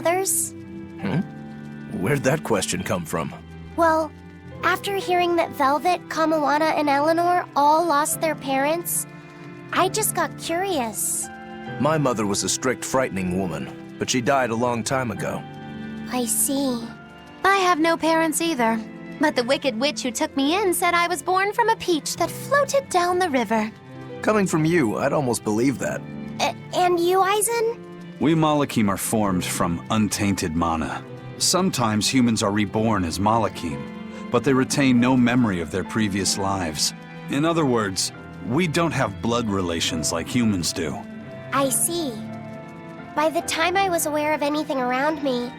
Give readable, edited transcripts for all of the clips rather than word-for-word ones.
mothers? Where'd that question come from? Well, after hearing that Velvet, Kamawana, and Eleanor all lost their parents, I just got curious. My mother was a strict, frightening woman, but she died a long time ago. I see. I have no parents either, but the wicked witch who took me in said I was born from a peach that floated down the river. Coming from you, I'd almost believe that. And you, Aizen? We Malakim are formed from untainted mana. Sometimes humans are reborn as Malakim, but they retain no memory of their previous lives. In other words, we don't have blood relations like humans do. I see. By the time I was aware of anything around me,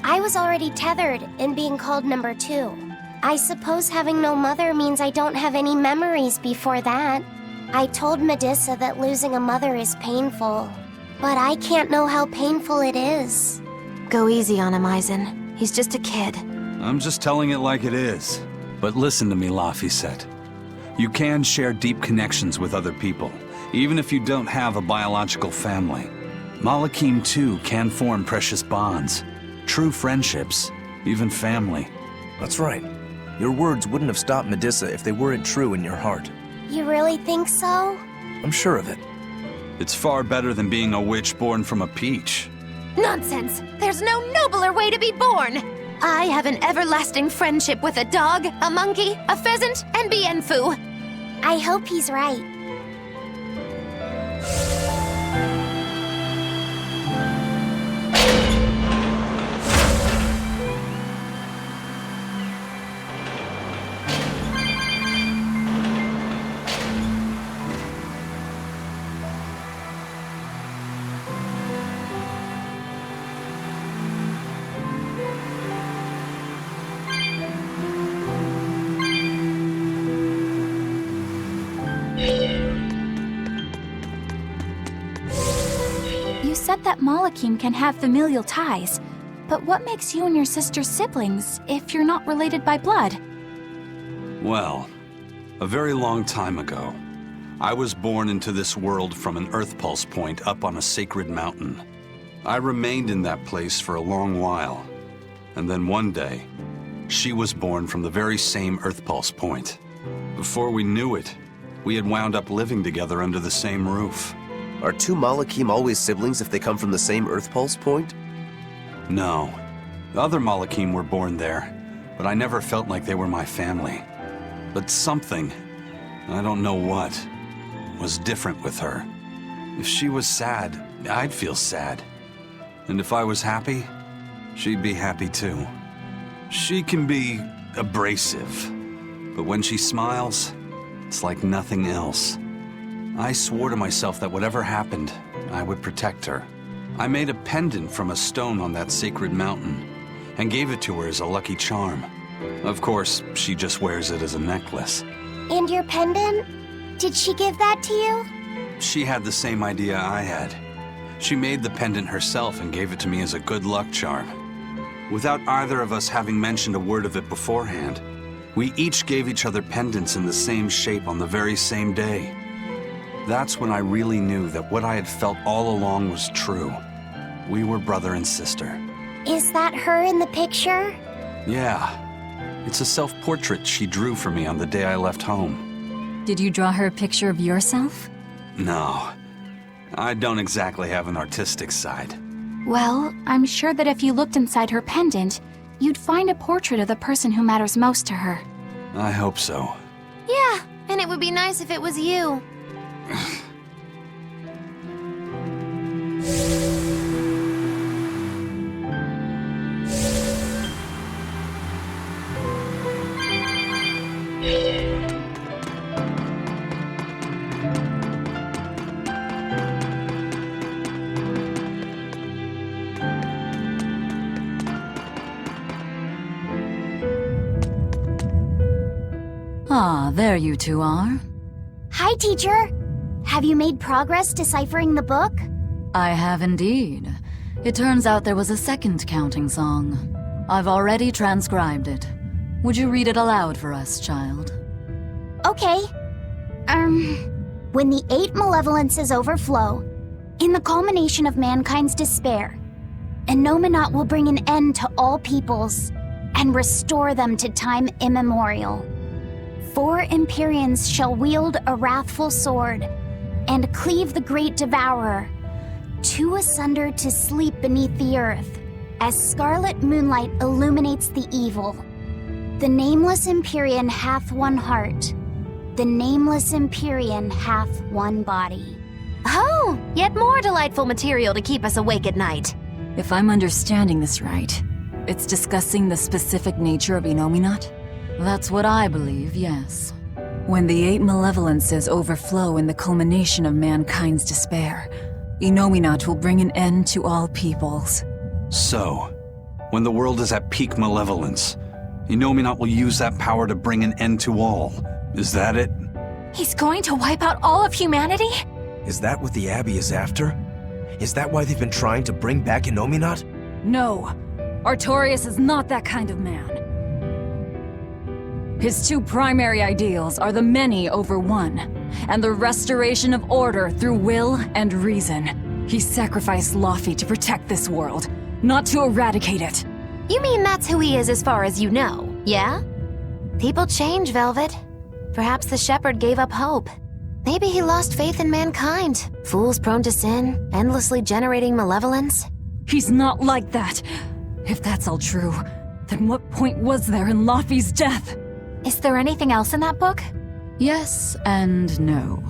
I was already tethered and being called number 2. I suppose having no mother means I don't have any memories before that. I told Medusa that losing a mother is painful, but I can't know how painful it is. Go easy on him, Aizen. He's just a kid. I'm just telling it like it is. But listen to me, Laphicet. You can share deep connections with other people, even if you don't have a biological family. Malakim, too, can form precious bonds. True friendships, even family. That's right. Your words wouldn't have stopped Medusa if they weren't true in your heart. You really think so? I'm sure of it. It's far better than being a witch born from a peach. Nonsense! There's no nobler way to be born! I have an everlasting friendship with a dog, a monkey, a pheasant, and Bienfu. I hope he's right. You said that Malakim can have familial ties, but what makes you and your sister siblings if you're not related by blood? Well, a very long time ago, I was born into this world from an Earth Pulse point up on a sacred mountain. I remained in that place for a long while, and then one day, she was born from the very same Earth Pulse point. Before we knew it, we had wound up living together under the same roof. Are 2 Malakim always siblings if they come from the same Earth Pulse point? No. The other Malakim were born there, but I never felt like they were my family. But something, I don't know what, was different with her. If she was sad, I'd feel sad. And if I was happy, she'd be happy too. She can be abrasive, but when she smiles, it's like nothing else. I swore to myself that whatever happened, I would protect her. I made a pendant from a stone on that sacred mountain and gave it to her as a lucky charm. Of course, she just wears it as a necklace. And your pendant? Did she give that to you? She had the same idea I had. She made the pendant herself and gave it to me as a good luck charm. Without either of us having mentioned a word of it beforehand, we each gave each other pendants in the same shape on the very same day. That's when I really knew that what I had felt all along was true. We were brother and sister. Is that her in the picture? Yeah. It's a self-portrait she drew for me on the day I left home. Did you draw her a picture of yourself? No. I don't exactly have an artistic side. Well, I'm sure that if you looked inside her pendant, you'd find a portrait of the person who matters most to her. I hope so. Yeah, and it would be nice if it was you. Ah, there you two are. Hi, teacher. Have you made progress deciphering the book? I have indeed. It turns out there was a second counting song. I've already transcribed it. Would you read it aloud for us, child? Okay. When the 8 malevolences overflow, in the culmination of mankind's despair, Innominat will bring an end to all peoples and restore them to time immemorial. 4 Empyreans shall wield a wrathful sword and cleave the great devourer, 2 asunder to sleep beneath the earth, as scarlet moonlight illuminates the evil. The nameless Empyrean hath one heart. The nameless Empyrean hath one body. Oh, yet more delightful material to keep us awake at night. If I'm understanding this right, it's discussing the specific nature of Innominat? That's what I believe, yes. When the 8 malevolences overflow in the culmination of mankind's despair, Innominat will bring an end to all peoples. So, when the world is at peak malevolence, Innominat will use that power to bring an end to all. Is that it? He's going to wipe out all of humanity? Is that what the Abbey is after? Is that why they've been trying to bring back Innominat? No, Artorias is not that kind of man. His 2 primary ideals are the many over one, and the restoration of order through will and reason. He sacrificed Laufey to protect this world, not to eradicate it. You mean that's who he is as far as you know, yeah? People change, Velvet. Perhaps the shepherd gave up hope. Maybe he lost faith in mankind. Fools prone to sin, endlessly generating malevolence. He's not like that. If that's all true, then what point was there in Laufey's death? Is there anything else in that book? Yes and no.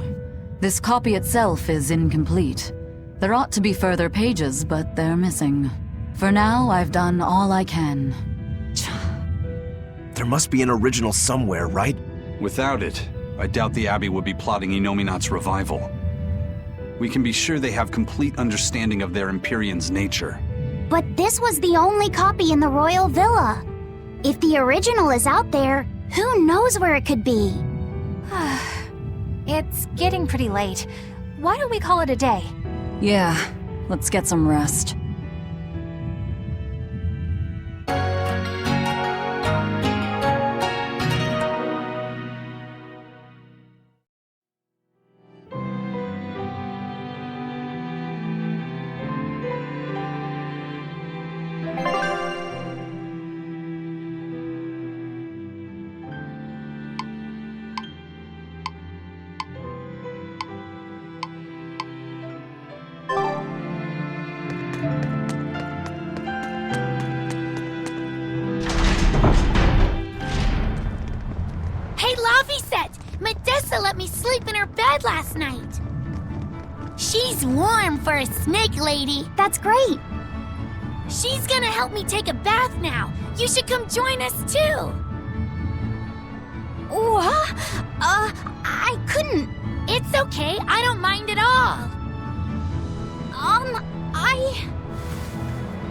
This copy itself is incomplete. There ought to be further pages, but they're missing. For now, I've done all I can. There must be an original somewhere, right? Without it, I doubt the Abbey would be plotting Innominat's revival. We can be sure they have complete understanding of their Empyrean's nature. But this was the only copy in the royal villa. If the original is out there, who knows where it could be? It's getting pretty late. Why don't we call it a day? Yeah, let's get some rest. Let me sleep in her bed last night. She's warm for a snake lady. That's great. She's gonna help me take a bath now. You should come join us too. What? I couldn't. It's okay. I don't mind at all.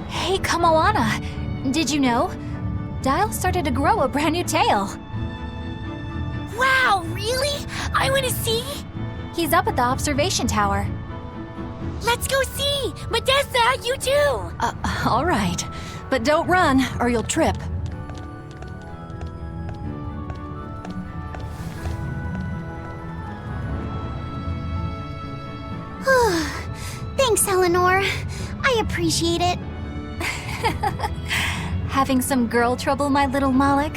Hey, Kamoana. Did you know? Dial started to grow a brand new tail. Wow, really? I want to see. He's up at the observation tower. Let's go see. Medessa, you too. All right. But don't run, or you'll trip. Thanks, Eleanor. I appreciate it. Having some girl trouble, my little Malik?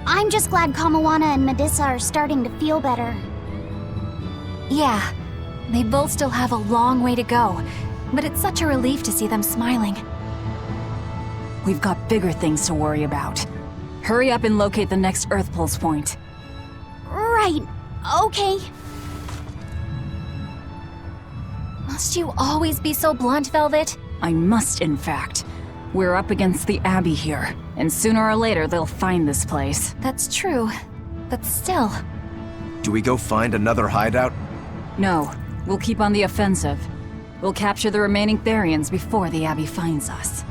I'm just glad Kamoana and Medissa are starting to feel better. Yeah, they both still have a long way to go, but it's such a relief to see them smiling. We've got bigger things to worry about. Hurry up and locate the next Earth Pulse point. Right, okay. Must you always be so blunt, Velvet? I must, in fact. We're up against the Abbey here, and sooner or later they'll find this place. That's true, but still. Do we go find another hideout? No, we'll keep on the offensive. We'll capture the remaining Therians before the Abbey finds us.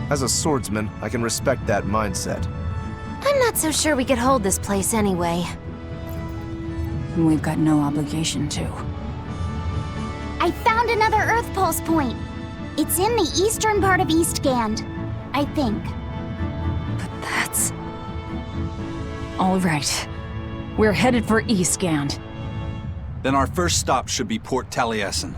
As a swordsman, I can respect that mindset. I'm not so sure we could hold this place anyway. And we've got no obligation to. I found another Earth Pulse point. It's in the eastern part of Eastgand, I think. But that's... All right. We're headed for Eastgand. Then our first stop should be Port Taliesin.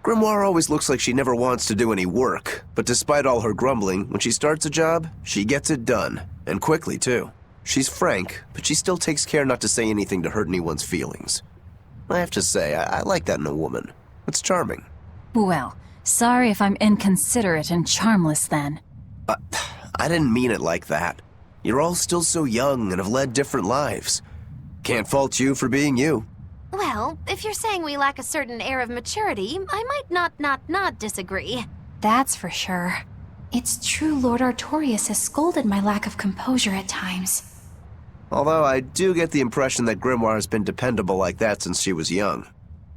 Grimoire always looks like she never wants to do any work, but despite all her grumbling, when she starts a job, she gets it done, and quickly too. She's frank, but she still takes care not to say anything to hurt anyone's feelings. I have to say, I like that in a woman. It's charming. Well, sorry if I'm inconsiderate and charmless then. I didn't mean it like that. You're all still so young and have led different lives. Can't fault you for being you. Well, if you're saying we lack a certain air of maturity, I might not disagree. That's for sure. It's true Lord Artorias has scolded my lack of composure at times. Although I do get the impression that Grimoire has been dependable like that since she was young.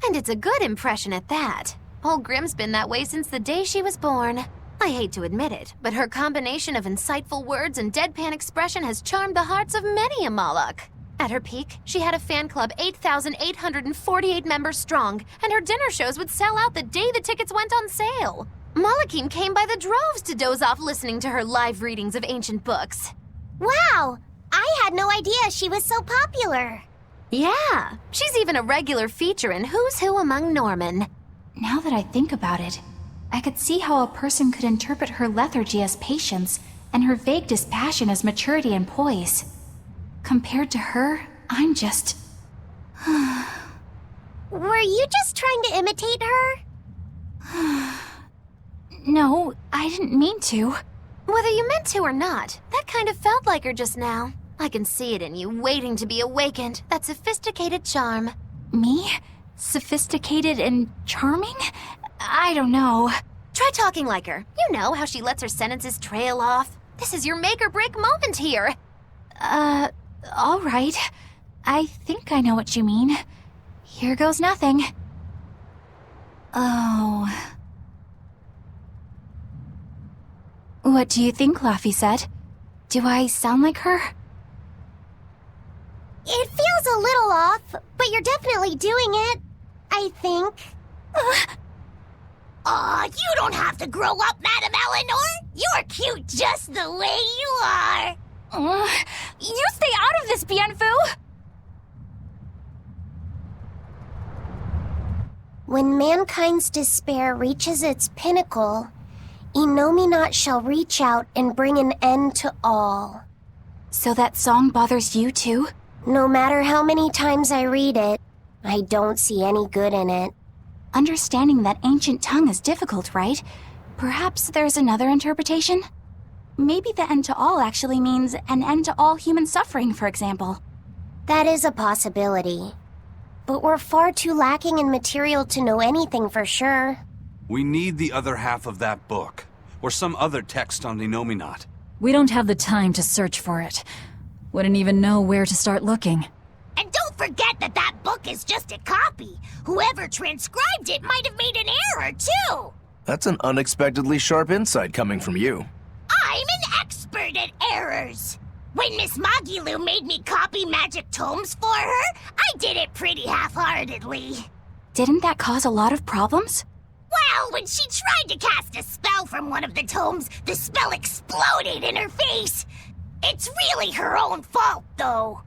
And it's a good impression at that. Old Grim's been that way since the day she was born. I hate to admit it, but her combination of insightful words and deadpan expression has charmed the hearts of many a Moloch. At her peak, she had a fan club 8,848 members strong, and her dinner shows would sell out the day the tickets went on sale. Molochim came by the droves to doze off listening to her live readings of ancient books. Wow! I had no idea she was so popular. Yeah, she's even a regular feature in Who's Who Among Norman. Now that I think about it, I could see how a person could interpret her lethargy as patience and her vague dispassion as maturity and poise. Compared to her, I'm just... Were you just trying to imitate her? No, I didn't mean to. Whether you meant to or not, that kind of felt like her just now. I can see it in you, waiting to be awakened, that sophisticated charm. Me? Sophisticated and charming? I don't know. Try talking like her. You know how she lets her sentences trail off. This is your make-or-break moment here. All right. I think I know what you mean. Here goes nothing. Oh. What do you think, Laffy said? Do I sound like her? It feels a little off, but you're definitely doing it. I think. Aw, you don't have to grow up, Madam Eleanor. You're cute just the way you are. You stay out of this, Bienfu! When mankind's despair reaches its pinnacle, Innominat shall reach out and bring an end to all. So that song bothers you too? No matter how many times I read it, I don't see any good in it. Understanding that ancient tongue is difficult, right? Perhaps there's another interpretation? Maybe the end to all actually means an end to all human suffering, for example. That is a possibility. But we're far too lacking in material to know anything for sure. We need the other half of that book, or some other text on Innominat. We don't have the time to search for it. Wouldn't even know where to start looking. And don't forget that that book is just a copy. Whoever transcribed it might have made an error, too. That's an unexpectedly sharp insight coming from you. I'm an expert at errors. When Miss Magilu made me copy magic tomes for her, I did it pretty half-heartedly. Didn't that cause a lot of problems? Well, when she tried to cast a spell from one of the tomes, the spell exploded in her face. It's really her own fault, though.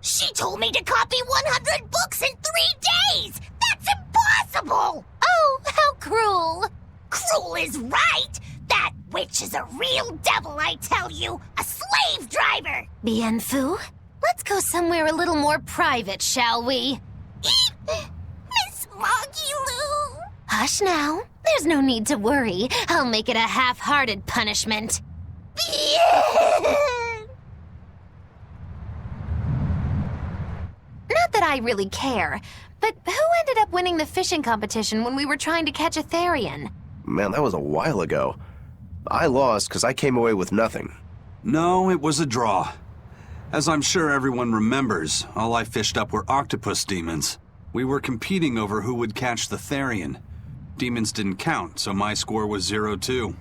She told me to copy 100 books in 3 days! That's impossible! Oh, how cruel! Cruel is right! That witch is a real devil, I tell you! A slave driver! Bienfu, let's go somewhere a little more private, shall we? Miss Magilu! Hush now. There's no need to worry. I'll make it a half-hearted punishment. Not that I really care, but who ended up winning the fishing competition when we were trying to catch a Therian? Man, that was a while ago. I lost because I came away with nothing. No, it was a draw. As I'm sure everyone remembers, all I fished up were octopus demons. We were competing over who would catch the Therian. Demons didn't count, so my score was 0-2.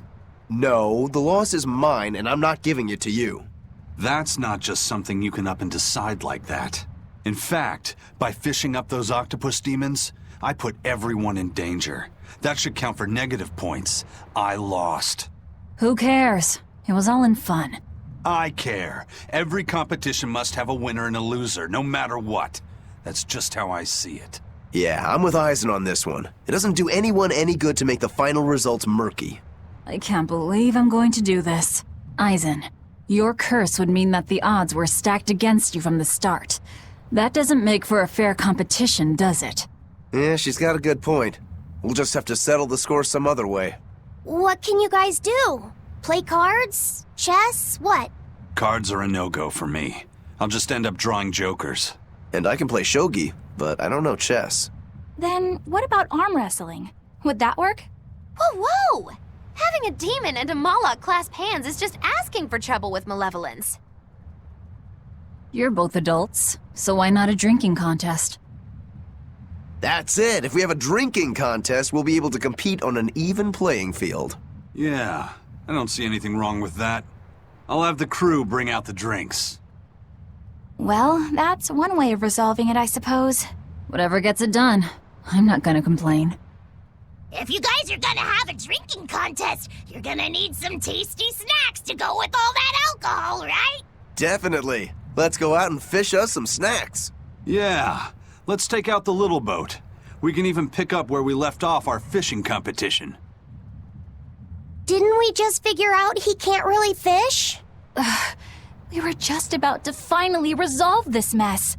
No, the loss is mine, and I'm not giving it to you. That's not just something you can up and decide like that. In fact, by fishing up those octopus demons, I put everyone in danger. That should count for negative points. I lost. Who cares? It was all in fun. I care. Every competition must have a winner and a loser, no matter what. That's just how I see it. Yeah, I'm with Eisen on this one. It doesn't do anyone any good to make the final results murky. I can't believe I'm going to do this. Eisen, your curse would mean that the odds were stacked against you from the start. That doesn't make for a fair competition, does it? Yeah, she's got a good point. We'll just have to settle the score some other way. What can you guys do? Play cards? Chess? What? Cards are a no-go for me. I'll just end up drawing jokers. And I can play shogi, but I don't know chess. Then what about arm wrestling? Would that work? Whoa, whoa! Having a demon and a Moloch clasp hands is just asking for trouble with malevolence. You're both adults, so why not a drinking contest? That's it. If we have a drinking contest, we'll be able to compete on an even playing field. Yeah, I don't see anything wrong with that. I'll have the crew bring out the drinks. Well, that's one way of resolving it, I suppose. Whatever gets it done. I'm not gonna complain. If you guys are gonna have a drinking contest, you're gonna need some tasty snacks to go with all that alcohol, right? Definitely. Let's go out and fish us some snacks. Yeah, let's take out the little boat. We can even pick up where we left off our fishing competition. Didn't we just figure out he can't really fish? We were just about to finally resolve this mess.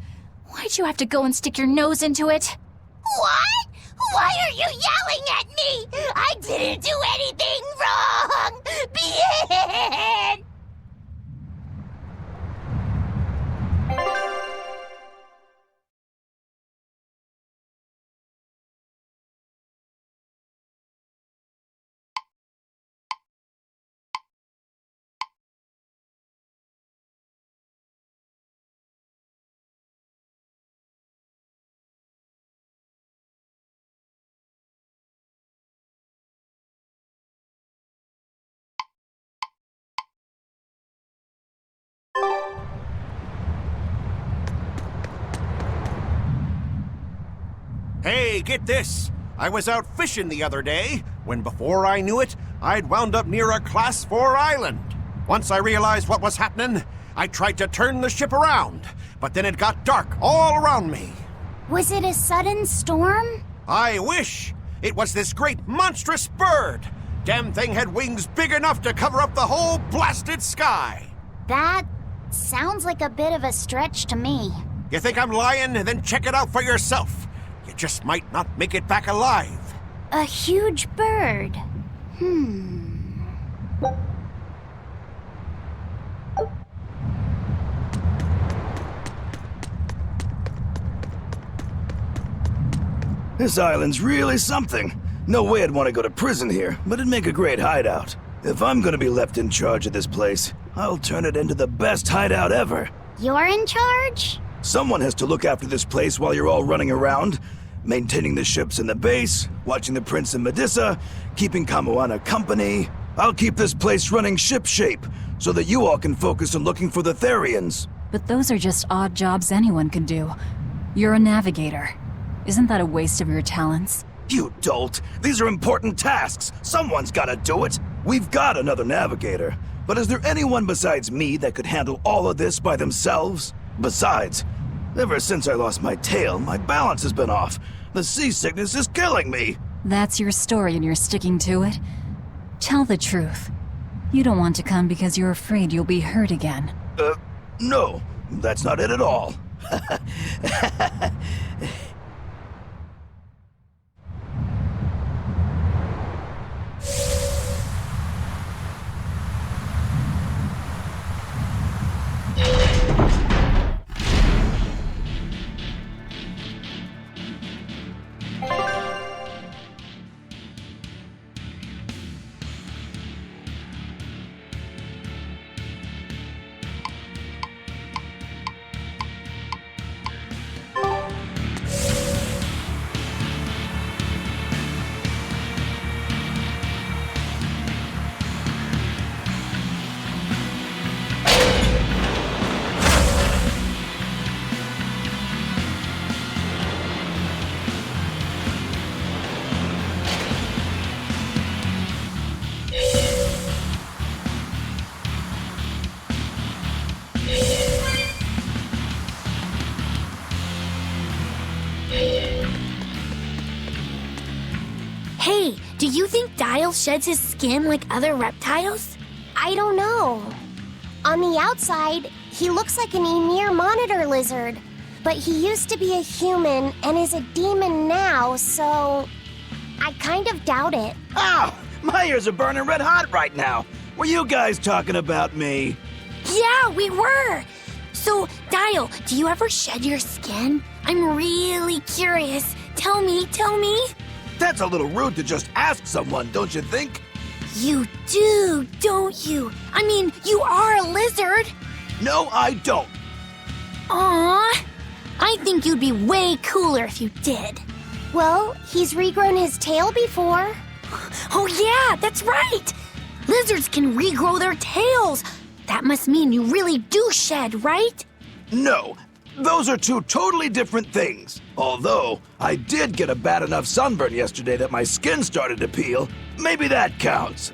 Why'd you have to go and stick your nose into it? What? Why are you yelling at me? I didn't do anything wrong! Bien! Hey, get this! I was out fishing the other day, when before I knew it, I'd wound up near a Class 4 island. Once I realized what was happening, I tried to turn the ship around, but then it got dark all around me. Was it a sudden storm? I wish! It was this great monstrous bird! Damn thing had wings big enough to cover up the whole blasted sky! That sounds like a bit of a stretch to me. You think I'm lying? Then check it out for yourself. You just might not make it back alive. A huge bird. This island's really something. No way I'd want to go to prison here, but it'd make a great hideout. If I'm gonna be left in charge of this place, I'll turn it into the best hideout ever. You're in charge? Someone has to look after this place while you're all running around, maintaining the ships in the base, watching the Prince and Medusa, keeping Kamoana company. I'll keep this place running ship-shape, so that you all can focus on looking for the Therians. But those are just odd jobs anyone can do. You're a navigator. Isn't that a waste of your talents? You dolt! These are important tasks! Someone's gotta do it! We've got another navigator, but is there anyone besides me that could handle all of this by themselves? Besides, ever since I lost my tail, my balance has been off. The seasickness is killing me! That's your story and you're sticking to it? Tell the truth. You don't want to come because you're afraid you'll be hurt again. No, that's not it at all. Hey, do you think Dial sheds his skin like other reptiles? I don't know. On the outside, he looks like an Emir monitor lizard, but he used to be a human and is a demon now, so I kind of doubt it. Ow! My ears are burning red hot right now. Were you guys talking about me? Yeah, we were. So, Dial, do you ever shed your skin? I'm really curious. Tell me. That's a little rude to just ask someone, don't you think? You do, don't you? I mean, you are a lizard. No, I don't. Aww. I think you'd be way cooler if you did. Well, he's regrown his tail before. Oh yeah, that's right! Lizards can regrow their tails. That must mean you really do shed, right? No, those are two totally different things. Although, I did get a bad enough sunburn yesterday that my skin started to peel. Maybe that counts.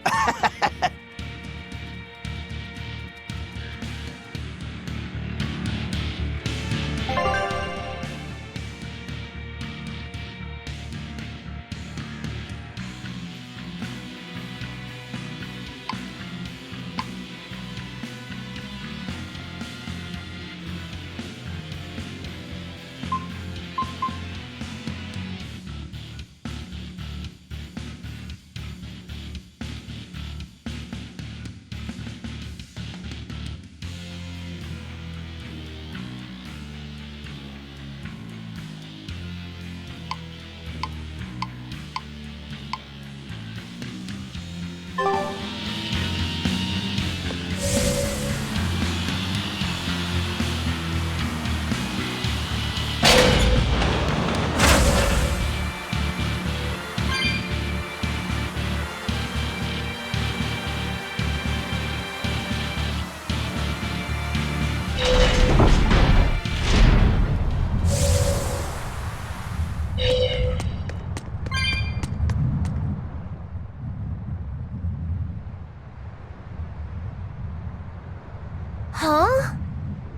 Huh?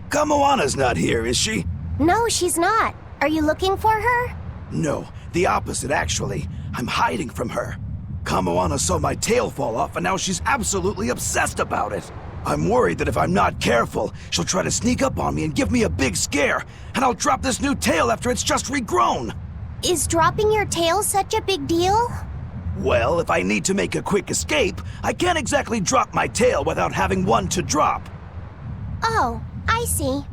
Kamoana's not here, is she? No, she's not. Are you looking for her? No, the opposite, actually. I'm hiding from her. Kamoana saw my tail fall off, and now she's absolutely obsessed about it. I'm worried that if I'm not careful, she'll try to sneak up on me and give me a big scare, and I'll drop this new tail after it's just regrown. Is dropping your tail such a big deal? Well, if I need to make a quick escape, I can't exactly drop my tail without having one to drop. Oh, I see.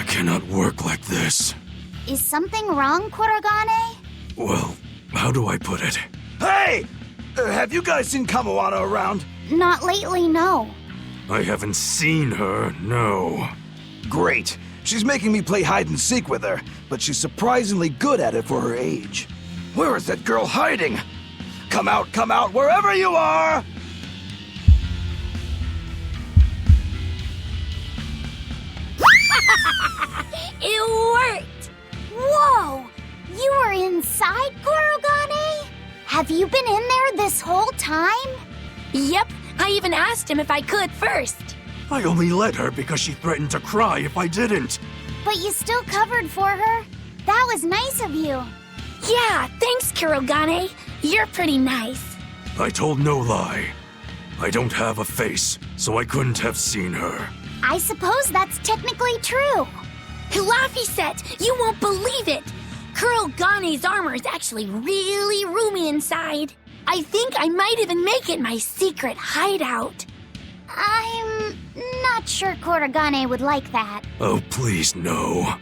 Cannot work like this. Is something wrong, Kurogane? Well, how do I put it? Hey! Have you guys seen Kamoana around? Not lately, no. I haven't seen her, no. Great. She's making me play hide and seek with her, but she's surprisingly good at it for her age. Where is that girl hiding? Come out, wherever you are! It worked! Whoa! You were inside, Kurogane? Have you been in there this whole time? Yep, I even asked him if I could first. I only let her because she threatened to cry if I didn't. But you still covered for her. That was nice of you. Yeah, thanks, Kurogane. You're pretty nice. I told no lie. I don't have a face, so I couldn't have seen her. I suppose that's technically true. Hilafi-set, you won't believe it! Curl Gane's armor is actually really roomy inside. I think I might even make it my secret hideout. I'm not sure Kurogane would like that. Oh, please, no.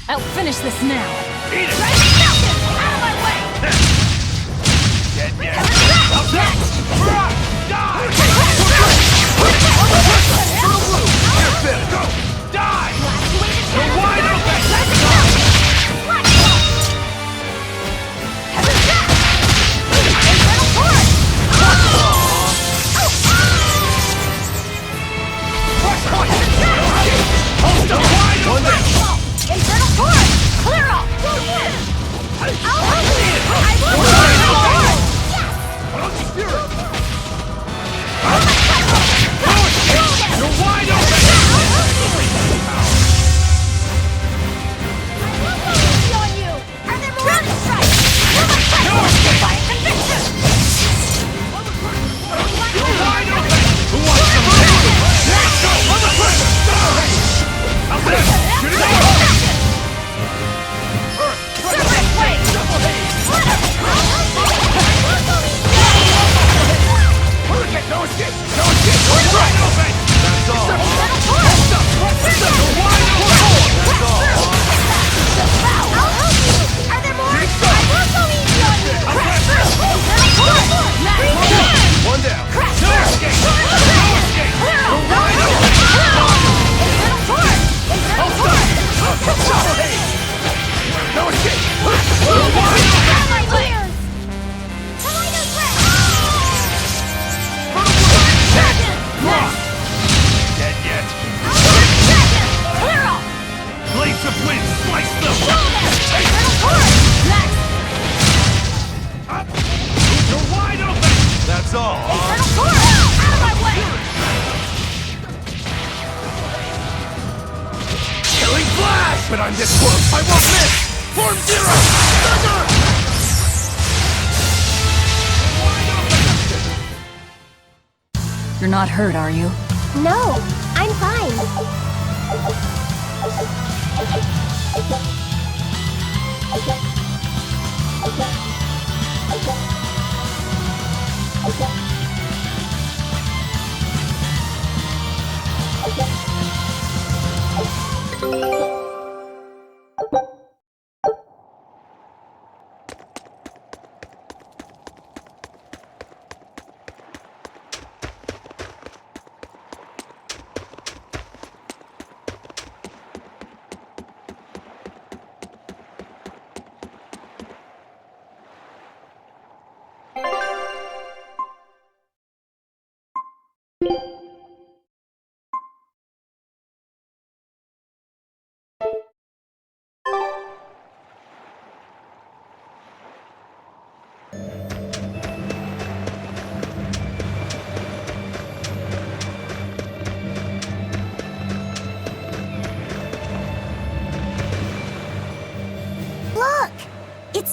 I'll finish this now. Eat it! Out of my way! Get Die! Go! Die! You're wide open! Internal force! Clear off! I'll help you! I will You're wide open! on you! Are there more round strikes? By conviction! You're wide open! Who wants some help? Let's go! Out there! Shoot it out! No escape! No escape! Wide open! That's all! You're wide open! That's all! I'll help you! Are there more? I will go easy on you! One down. No escape! No escape! You're wide open! No escape! You're wide open! Dead yet? Blades of wind, slice them! You're wide open! That's all! Killing flash! But I'm this close, I won't miss! Form zero! Thunder! You're not hurt, are you? No, I'm fine.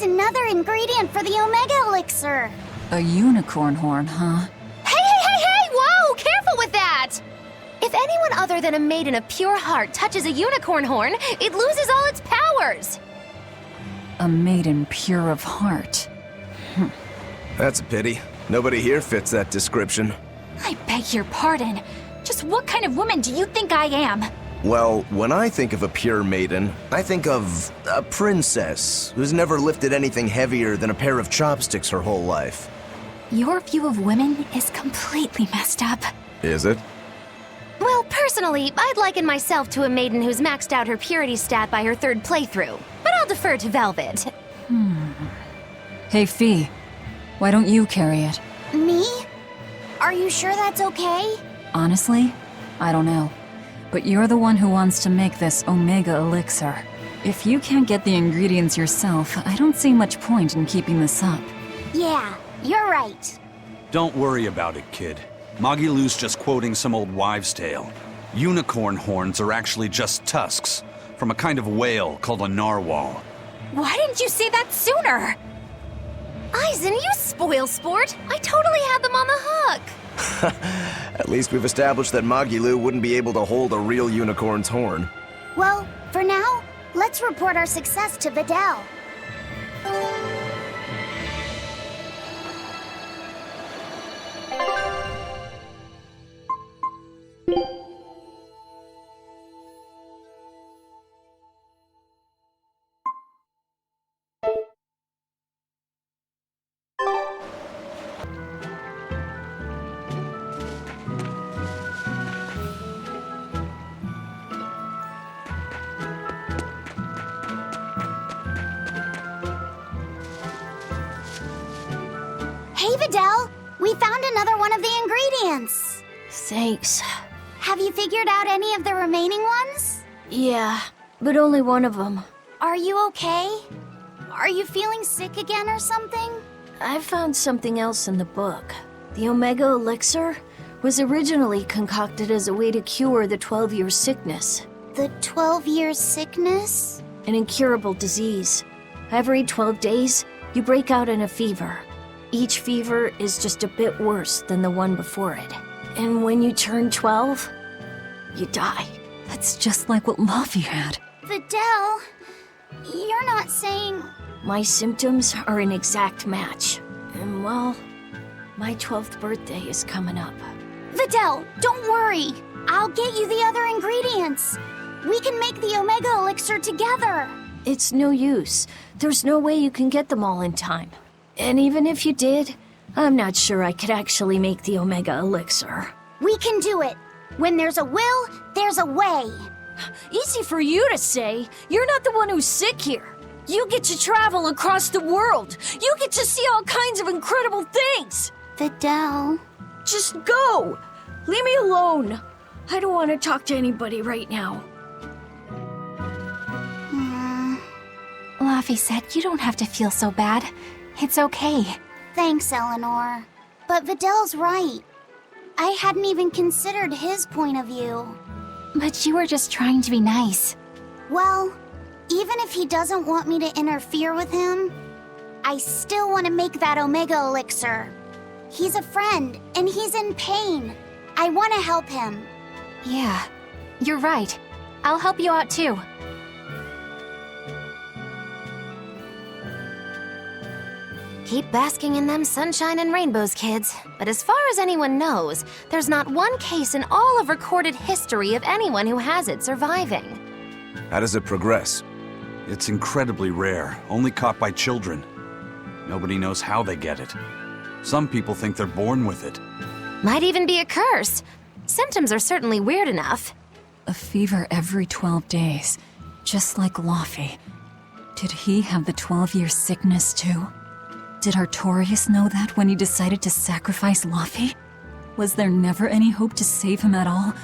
It's another ingredient for the Omega Elixir. A unicorn horn, huh? Hey! Whoa! Careful with that! If anyone other than a maiden of pure heart touches a unicorn horn, it loses all its powers! A maiden pure of heart. That's a pity. Nobody here fits that description. I beg your pardon. Just what kind of woman do you think I am? Well, when I think of a pure maiden, I think of a princess who's never lifted anything heavier than a pair of chopsticks her whole life. Your view of women is completely messed up. Is it? Well, personally, I'd liken myself to a maiden who's maxed out her purity stat by her third playthrough. But I'll defer to Velvet. Hey, Fee. Why don't you carry it? Me? Are you sure that's okay? Honestly, I don't know. But you're the one who wants to make this Omega Elixir. If you can't get the ingredients yourself, I don't see much point in keeping this up. Yeah, you're right. Don't worry about it, kid. Magilou's just quoting some old wives' tale. Unicorn horns are actually just tusks from a kind of whale called a narwhal. Why didn't you say that sooner? Eisen, you spoil sport! I totally had them on the hook! At least we've established that Magilou wouldn't be able to hold a real unicorn's horn. Well, for now, let's report our success to Vidal. Hey, Vidal! We found another one of the ingredients! Thanks. Have you figured out any of the remaining ones? Yeah, but only one of them. Are you okay? Are you feeling sick again or something? I found something else in the book. The Omega Elixir was originally concocted as a way to cure the 12-year sickness. The 12-year sickness? An incurable disease. Every 12 days, you break out in a fever. Each fever is just a bit worse than the one before it. And when you turn 12, you die. That's just like what Luffy had. Vidal, you're not saying... My symptoms are an exact match. And well, my 12th birthday is coming up. Vidal, don't worry. I'll get you the other ingredients. We can make the Omega Elixir together. It's no use. There's no way you can get them all in time. And even if you did, I'm not sure I could actually make the Omega Elixir. We can do it. When there's a will, there's a way. Easy for you to say. You're not the one who's sick here. You get to travel across the world. You get to see all kinds of incredible things. Vidal. Just go. Leave me alone. I don't want to talk to anybody right now. Luffy said you don't have to feel so bad. It's okay. Thanks, Eleanor. But Vidal's right. I hadn't even considered his point of view. But you were just trying to be nice. Well, even if he doesn't want me to interfere with him, I still want to make that Omega Elixir. He's a friend, and he's in pain. I want to help him. Yeah, you're right. I'll help you out too. Keep basking in them sunshine and rainbows, kids. But as far as anyone knows, there's not one case in all of recorded history of anyone who has it surviving. How does it progress? It's incredibly rare, only caught by children. Nobody knows how they get it. Some people think they're born with it. Might even be a curse. Symptoms are certainly weird enough. A fever every 12 days, just like Luffy. Did he have the 12-year sickness too? Did Artorias know that when he decided to sacrifice Luffy? Was there never any hope to save him at all?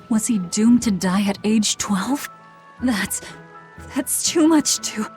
Was he doomed to die at age 12? That's too much to...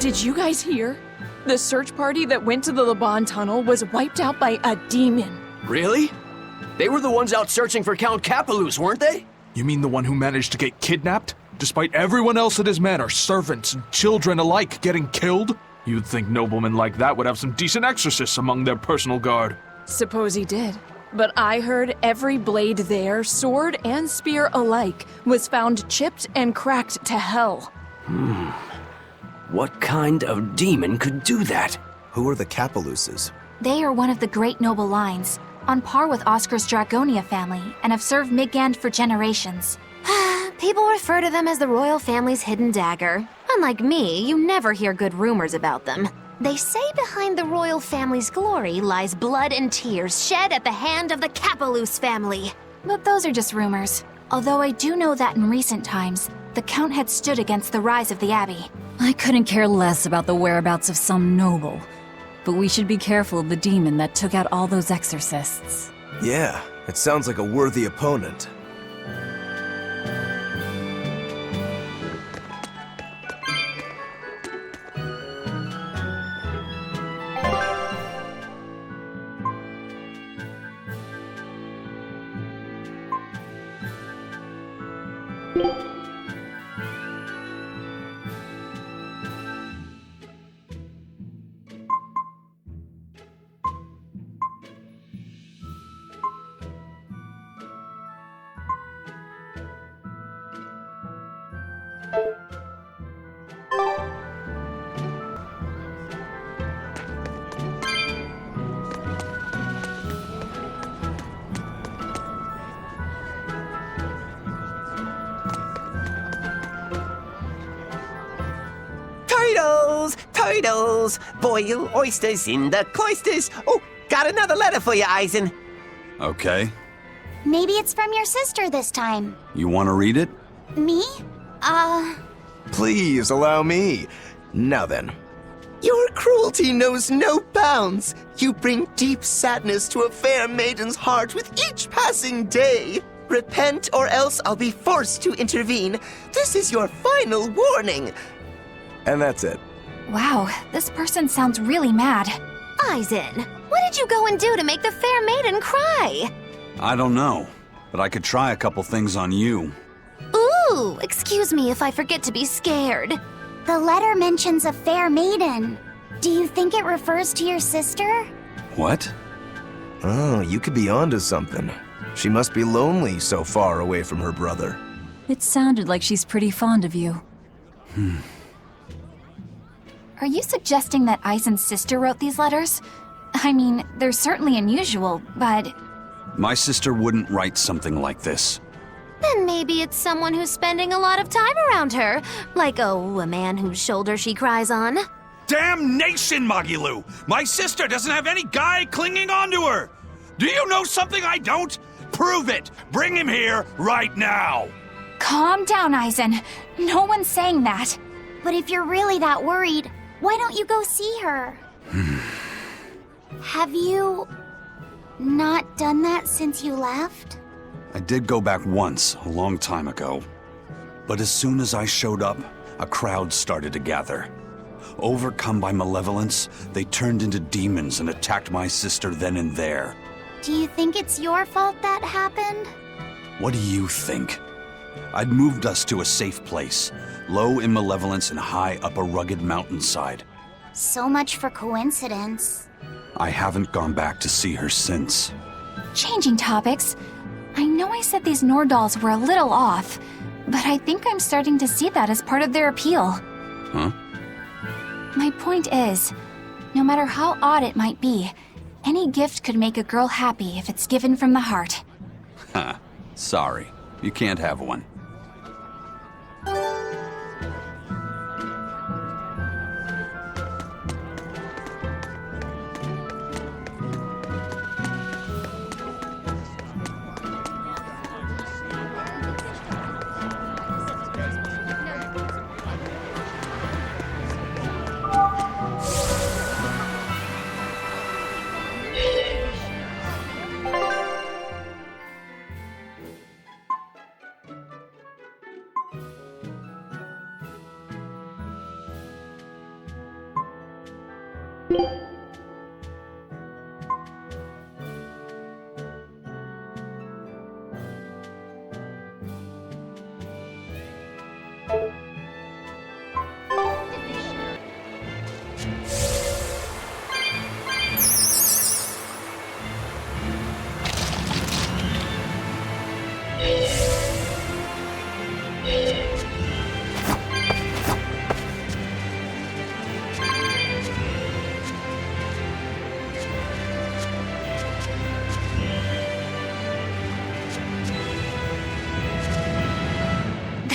Did you guys hear? The search party that went to the Laban tunnel was wiped out by a demon. Really? They were the ones out searching for Count Capelus, weren't they? You mean the one who managed to get kidnapped? Despite everyone else at his manor, servants and children alike, getting killed? You'd think noblemen like that would have some decent exorcists among their personal guard. Suppose he did. But I heard every blade there, sword and spear alike, was found chipped and cracked to hell. What kind of demon could do that? Who are the Capeluses? They are one of the great noble lines, on par with Oscar's Dragonia family, and have served Midgand for generations. People refer to them as the royal family's hidden dagger. Unlike me, you never hear good rumors about them. They say behind the royal family's glory lies blood and tears shed at the hand of the Capelus family. But those are just rumors. Although I do know that in recent times, the Count had stood against the rise of the Abbey. I couldn't care less about the whereabouts of some noble. But we should be careful of the demon that took out all those exorcists. Yeah, it sounds like a worthy opponent. Turtles! Boil oysters in the cloisters! Oh, got another letter for you, Eisen. Okay. Maybe it's from your sister this time. You want to read it? Me? Please allow me. Now then. Your cruelty knows no bounds. You bring deep sadness to a fair maiden's heart with each passing day. Repent or else I'll be forced to intervene. This is your final warning. And that's it. Wow, this person sounds really mad. Eisen, what did you go and do to make the fair maiden cry? I don't know, but I could try a couple things on you. Ooh, excuse me if I forget to be scared. The letter mentions a fair maiden. Do you think it refers to your sister? What? Oh, you could be onto something. She must be lonely so far away from her brother. It sounded like she's pretty fond of you. Are you suggesting that Eisen's sister wrote these letters? I mean, they're certainly unusual, but... My sister wouldn't write something like this. Then maybe it's someone who's spending a lot of time around her. Like, a man whose shoulder she cries on. Damnation, Magilu! My sister doesn't have any guy clinging onto her! Do you know something I don't? Prove it! Bring him here right now! Calm down, Eisen. No one's saying that. But if you're really that worried, why don't you go see her? Have you not done that since you left? I did go back once, a long time ago. But as soon as I showed up, a crowd started to gather. Overcome by malevolence, they turned into demons and attacked my sister then and there. Do you think it's your fault that happened? What do you think? I'd moved us to a safe place, low in malevolence and high up a rugged mountainside. So much for coincidence. I haven't gone back to see her since. Changing topics. I know I said these Nordals were a little off, but I think I'm starting to see that as part of their appeal. Huh? My point is, no matter how odd it might be, any gift could make a girl happy if it's given from the heart. Ha. Sorry, you can't have one.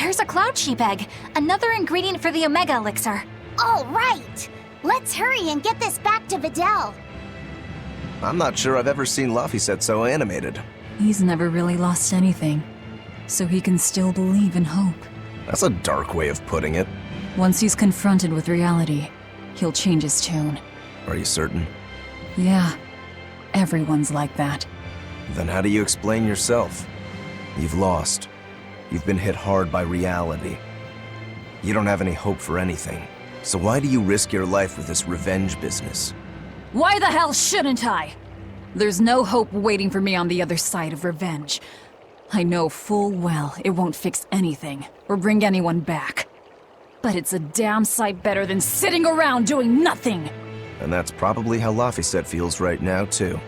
There's a cloud sheep egg, another ingredient for the Omega Elixir. All right! Let's hurry and get this back to Videl. I'm not sure I've ever seen Laphicet so animated. He's never really lost anything, so he can still believe in hope. That's a dark way of putting it. Once he's confronted with reality, he'll change his tune. Are you certain? Yeah, everyone's like that. Then how do you explain yourself? You've lost. You've been hit hard by reality. You don't have any hope for anything. So why do you risk your life with this revenge business? Why the hell shouldn't I? There's no hope waiting for me on the other side of revenge. I know full well it won't fix anything, or bring anyone back. But it's a damn sight better than sitting around doing nothing! And that's probably how Laphicet feels right now, too.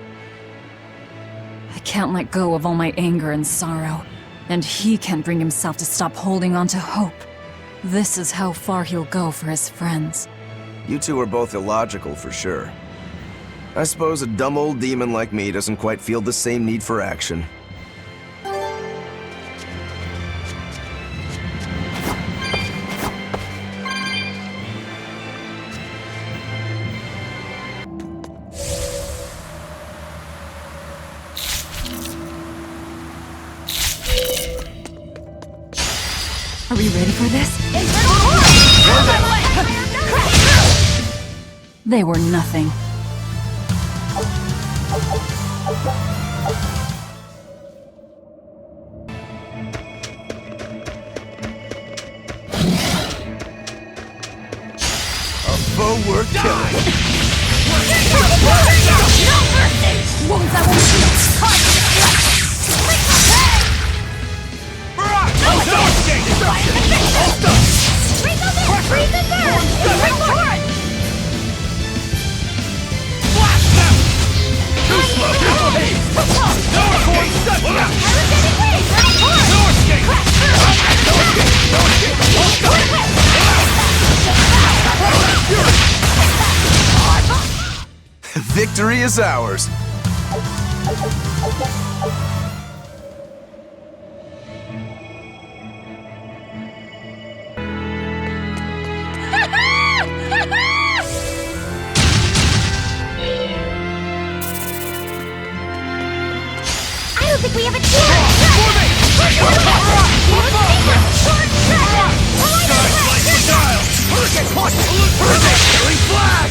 I can't let go of all my anger and sorrow, and he can't bring himself to stop holding on to hope. This is how far he'll go for his friends. You two are both illogical for sure. I suppose a dumb old demon like me doesn't quite feel the same need for action. Are we ready for this? They were nothing. A foe worth killing. Wounds that won't heal. Victory is ours. I don't think we have a chance!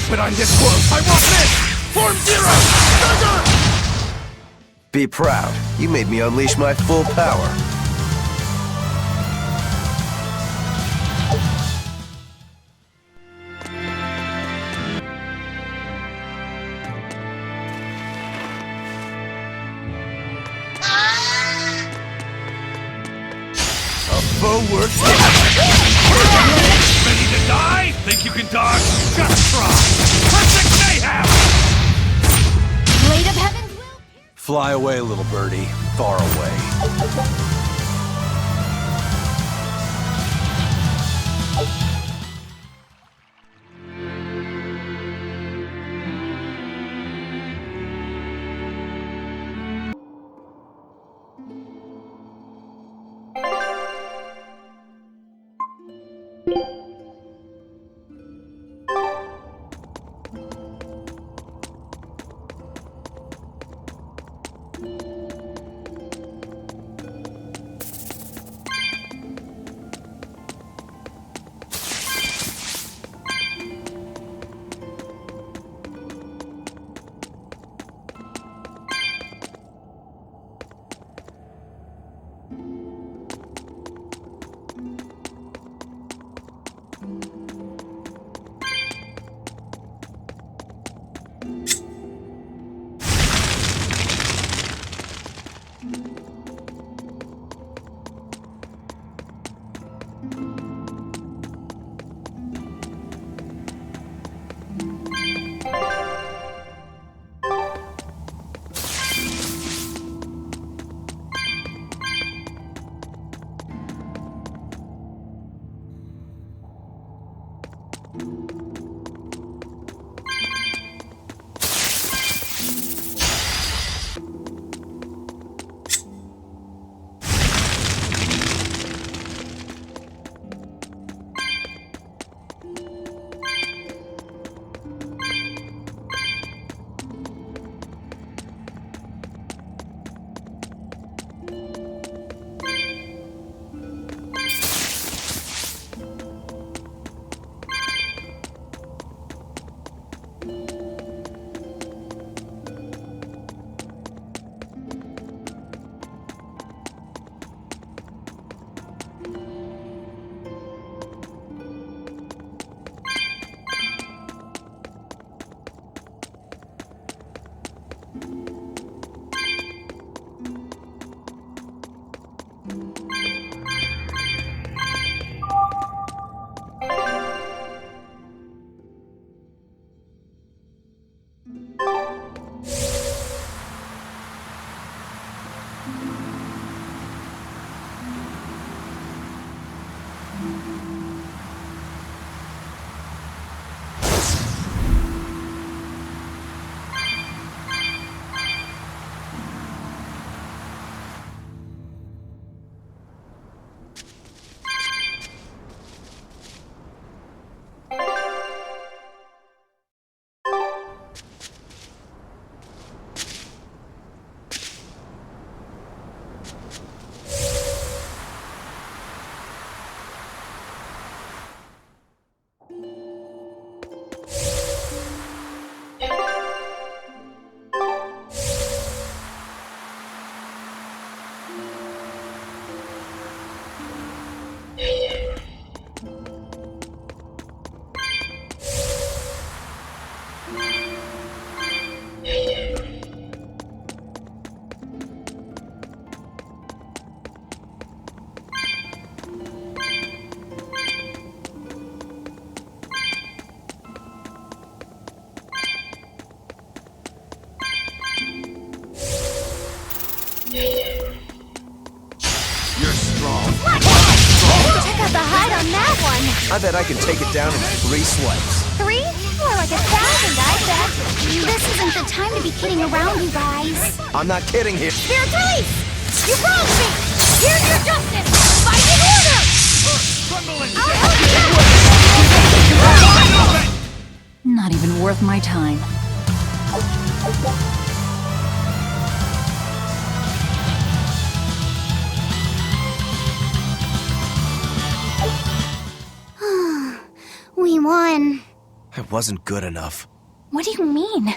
But I'm this close, I won't miss! Form zero! Be proud. You made me unleash my full power. A foe worth Ready to die? Think you can dodge? Just try! Perfect mayhem! Blade of Heaven's will. Fly away, little birdie. Far away. Check out the height on that one! I bet I can take it down in 3 swipes. 3? More like 1,000, I bet. This isn't the time to be kidding around, you guys. I'm not kidding here. Spirit release! You wronged me! Here's your justice! Fight in order! I'll help you! Not even worth my time. We won. It wasn't good enough. What do you mean?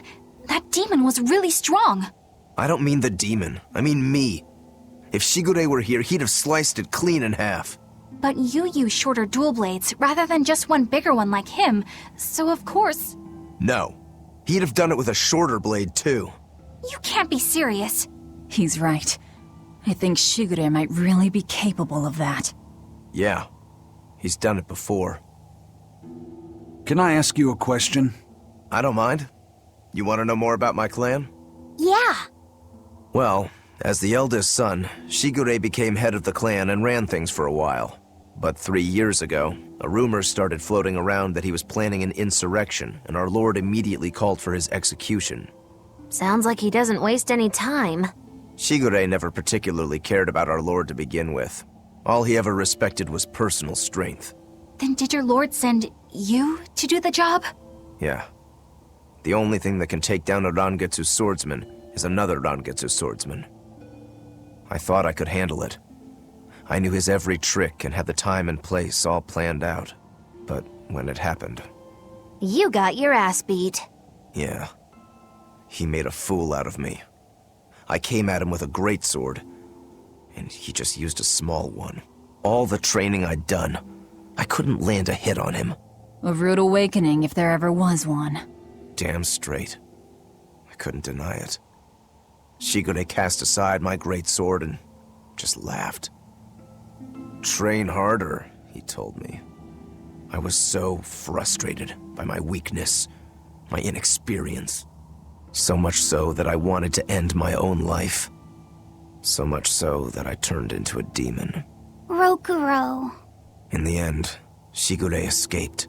That demon was really strong. I don't mean the demon. I mean me. If Shigure were here, he'd have sliced it clean in half. But you use shorter dual blades rather than just one bigger one like him, so of course... No. He'd have done it with a shorter blade, too. You can't be serious. He's right. I think Shigure might really be capable of that. Yeah. He's done it before. Can I ask you a question? I don't mind. You want to know more about my clan? Yeah. Well, as the eldest son, Shigure became head of the clan and ran things for a while. But 3 years ago, a rumor started floating around that he was planning an insurrection, and our lord immediately called for his execution. Sounds like he doesn't waste any time. Shigure never particularly cared about our lord to begin with. All he ever respected was personal strength. Then did your lord send you to do the job? Yeah. The only thing that can take down a Rangetsu swordsman is another Rangetsu swordsman. I thought I could handle it. I knew his every trick and had the time and place all planned out. But when it happened... You got your ass beat. Yeah. He made a fool out of me. I came at him with a greatsword, and he just used a small one. All the training I'd done, I couldn't land a hit on him. A rude awakening if there ever was one. Damn straight. I couldn't deny it. Shigure cast aside my greatsword and just laughed. Train harder, he told me. I was so frustrated by my weakness, my inexperience. So much so that I wanted to end my own life. So much so that I turned into a demon. Rokuro. In the end, Shigure escaped,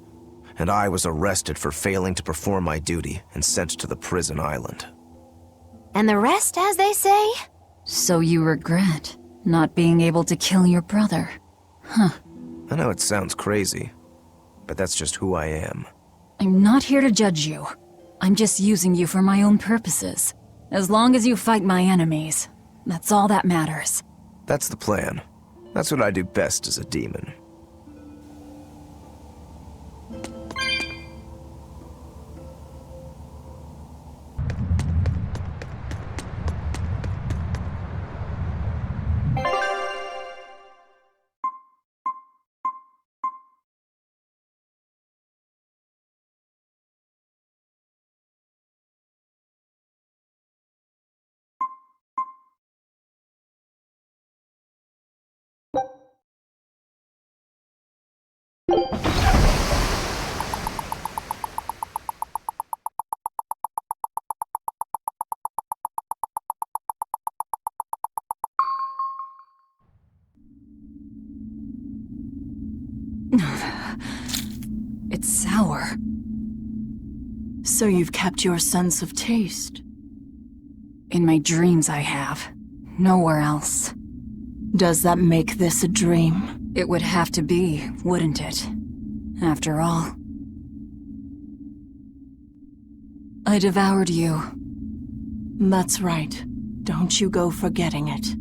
and I was arrested for failing to perform my duty and sent to the prison island. And the rest, as they say? So you regret not being able to kill your brother? Huh. I know it sounds crazy, but that's just who I am. I'm not here to judge you. I'm just using you for my own purposes. As long as you fight my enemies, that's all that matters. That's the plan. That's what I do best as a demon. It's sour. So you've kept your sense of taste? In my dreams I have. Nowhere else. Does that make this a dream? It would have to be, wouldn't it? After all. I devoured you. That's right. Don't you go forgetting it.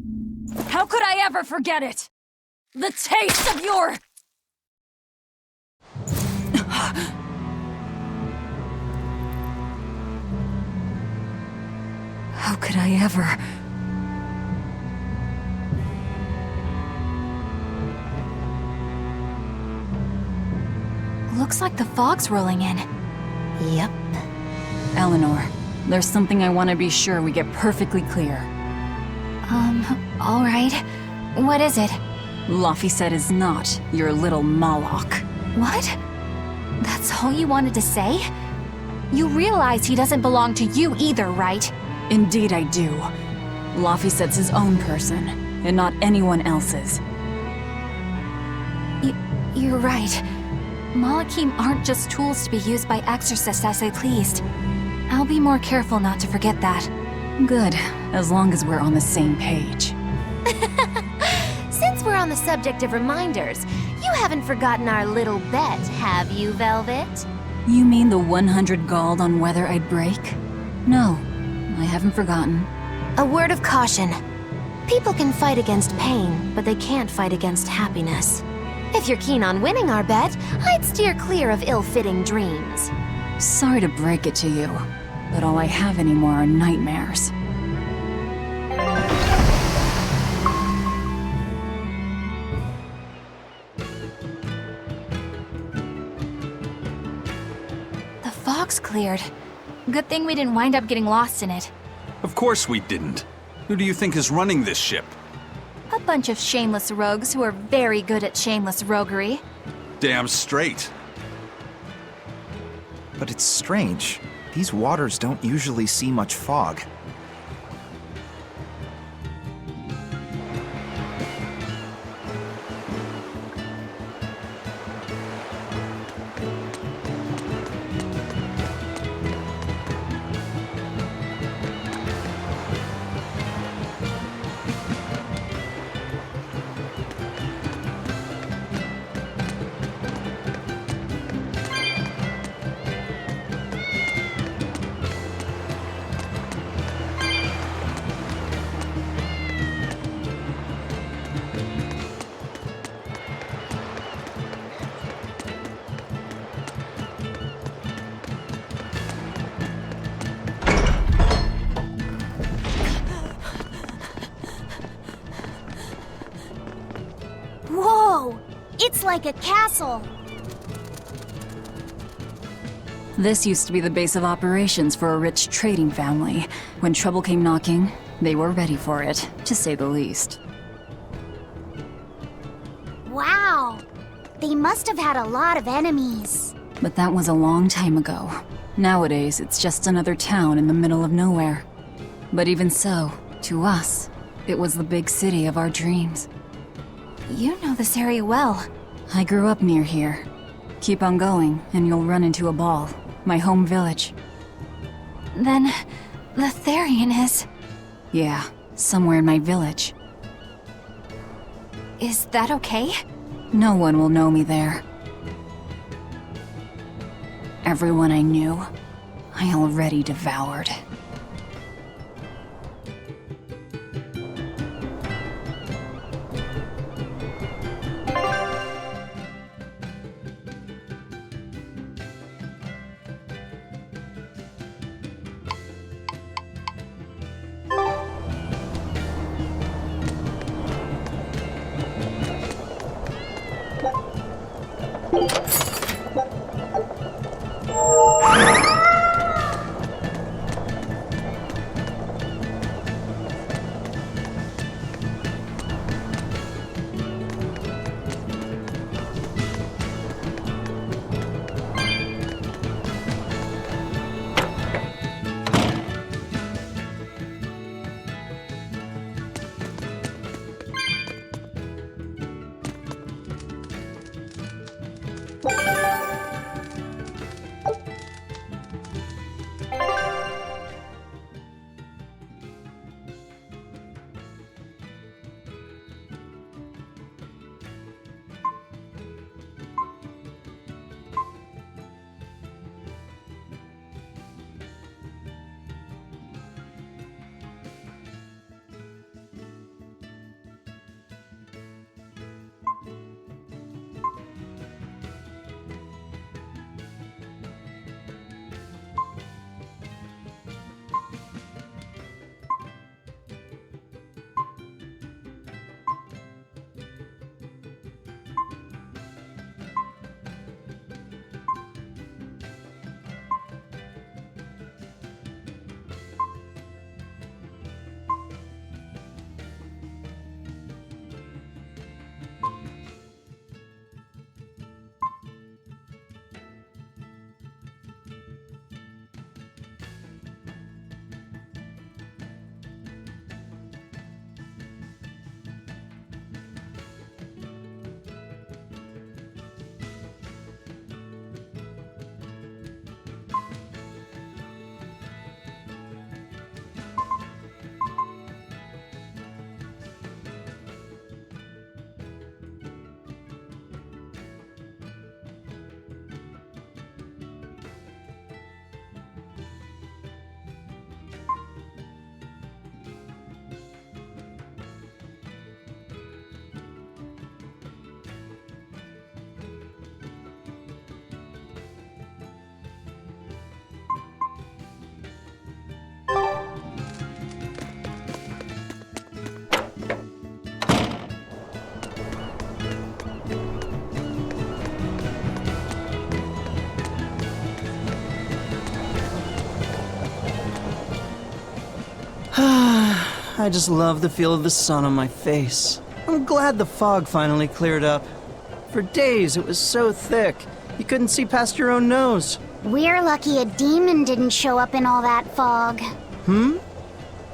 How could I ever forget it? The taste of your... How could I ever... Looks like the fog's rolling in. Yep. Eleanor, there's something I want to be sure we get perfectly clear. All right. What is it? Laphicet is not your little Moloch. What? That's all you wanted to say? You realize he doesn't belong to you either, right? Indeed I do. Laphicet's his own person, and not anyone else's. You're right. Malachim aren't just tools to be used by exorcists as they pleased. I'll be more careful not to forget that. Good, as long as we're on the same page. Since we're on the subject of reminders, you haven't forgotten our little bet, have you, Velvet? You mean the 100 gold on whether I'd break? No, I haven't forgotten. A word of caution. People can fight against pain, but they can't fight against happiness. If you're keen on winning our bet, I'd steer clear of ill-fitting dreams. Sorry to break it to you, but all I have anymore are nightmares. The fog's cleared. Good thing we didn't wind up getting lost in it. Of course we didn't. Who do you think is running this ship? A bunch of shameless rogues who are very good at shameless roguery. Damn straight. But it's strange. These waters don't usually see much fog. Whoa! It's like a castle. This used to be the base of operations for a rich trading family. When trouble came knocking, they were ready for it, to say the least. Wow! They must have had a lot of enemies. But that was a long time ago. Nowadays, it's just another town in the middle of nowhere. But even so, to us, it was the big city of our dreams. You know this area well. I grew up near here. Keep on going, and you'll run into a ball. My home village. Then, the Therian is... Yeah, somewhere in my village. Is that okay? No one will know me there. Everyone I knew, I already devoured. I just love the feel of the sun on my face. I'm glad the fog finally cleared up. For days it was so thick, you couldn't see past your own nose. We're lucky a demon didn't show up in all that fog.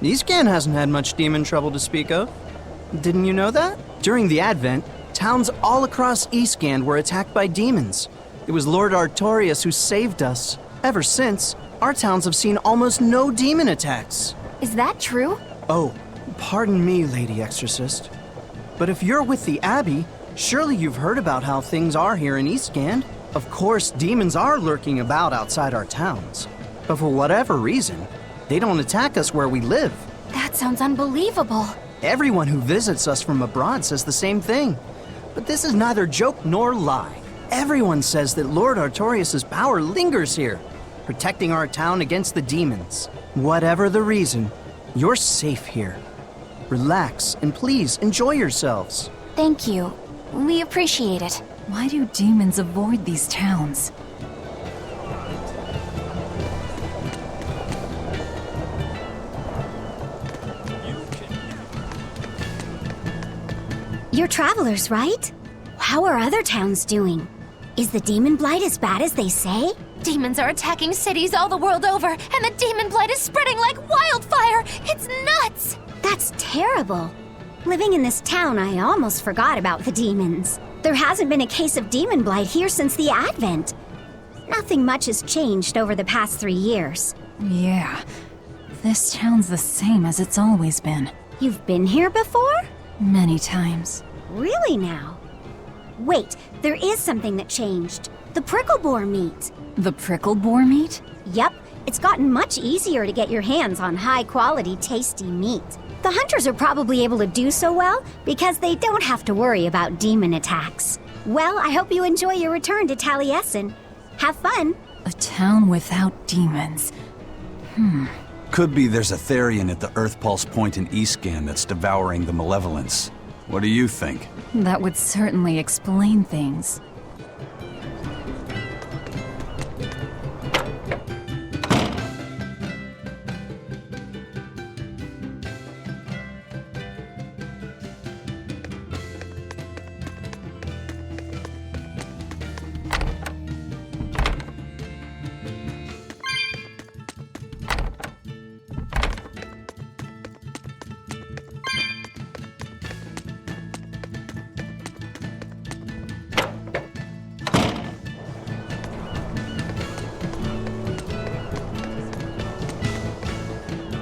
Eastcan hasn't had much demon trouble to speak of. Didn't you know that? During the Advent, towns all across Eastcan were attacked by demons. It was Lord Artorias who saved us. Ever since, our towns have seen almost no demon attacks. Is that true? Oh, pardon me, Lady Exorcist. But if you're with the Abbey, surely you've heard about how things are here in Eastcan. Of course, demons are lurking about outside our towns. But for whatever reason, they don't attack us where we live. That sounds unbelievable. Everyone who visits us from abroad says the same thing. But this is neither joke nor lie. Everyone says that Lord Artorias' power lingers here, protecting our town against the demons. Whatever the reason, you're safe here. Relax and please enjoy yourselves. Thank you. We appreciate it. Why do demons avoid these towns? You're travelers, right? How are other towns doing? Is the demon blight as bad as they say? Demons are attacking cities all the world over, and the demon blight is spreading like wildfire! It's nuts! That's terrible. Living in this town, I almost forgot about the demons. There hasn't been a case of demon blight here since the Advent. Nothing much has changed over the past 3 years. Yeah. This town's the same as it's always been. You've been here before? Many times. Really now? Wait, there is something that changed. The prickle boar meat. The prickle boar meat? Yep, it's gotten much easier to get your hands on high-quality, tasty meat. The hunters are probably able to do so well because they don't have to worry about demon attacks. Well, I hope you enjoy your return to Taliesin. Have fun. A town without demons. Could be there's a Therian at the Earth Pulse Point in Eastcan that's devouring the malevolence. What do you think? That would certainly explain things.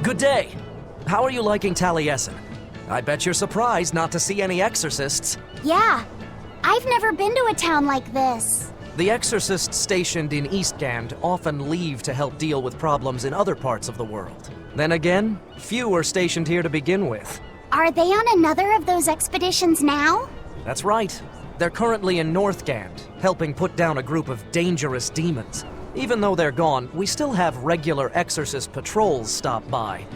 Good day. How are you liking Taliesin? I bet you're surprised not to see any exorcists. Yeah, I've never been to a town like this. The exorcists stationed in Eastgand often leave to help deal with problems in other parts of the world. Then again, few are stationed here to begin with. Are they on another of those expeditions now? That's right. They're currently in Northgand, helping put down a group of dangerous demons. Even though they're gone, we still have regular exorcist patrols stop by.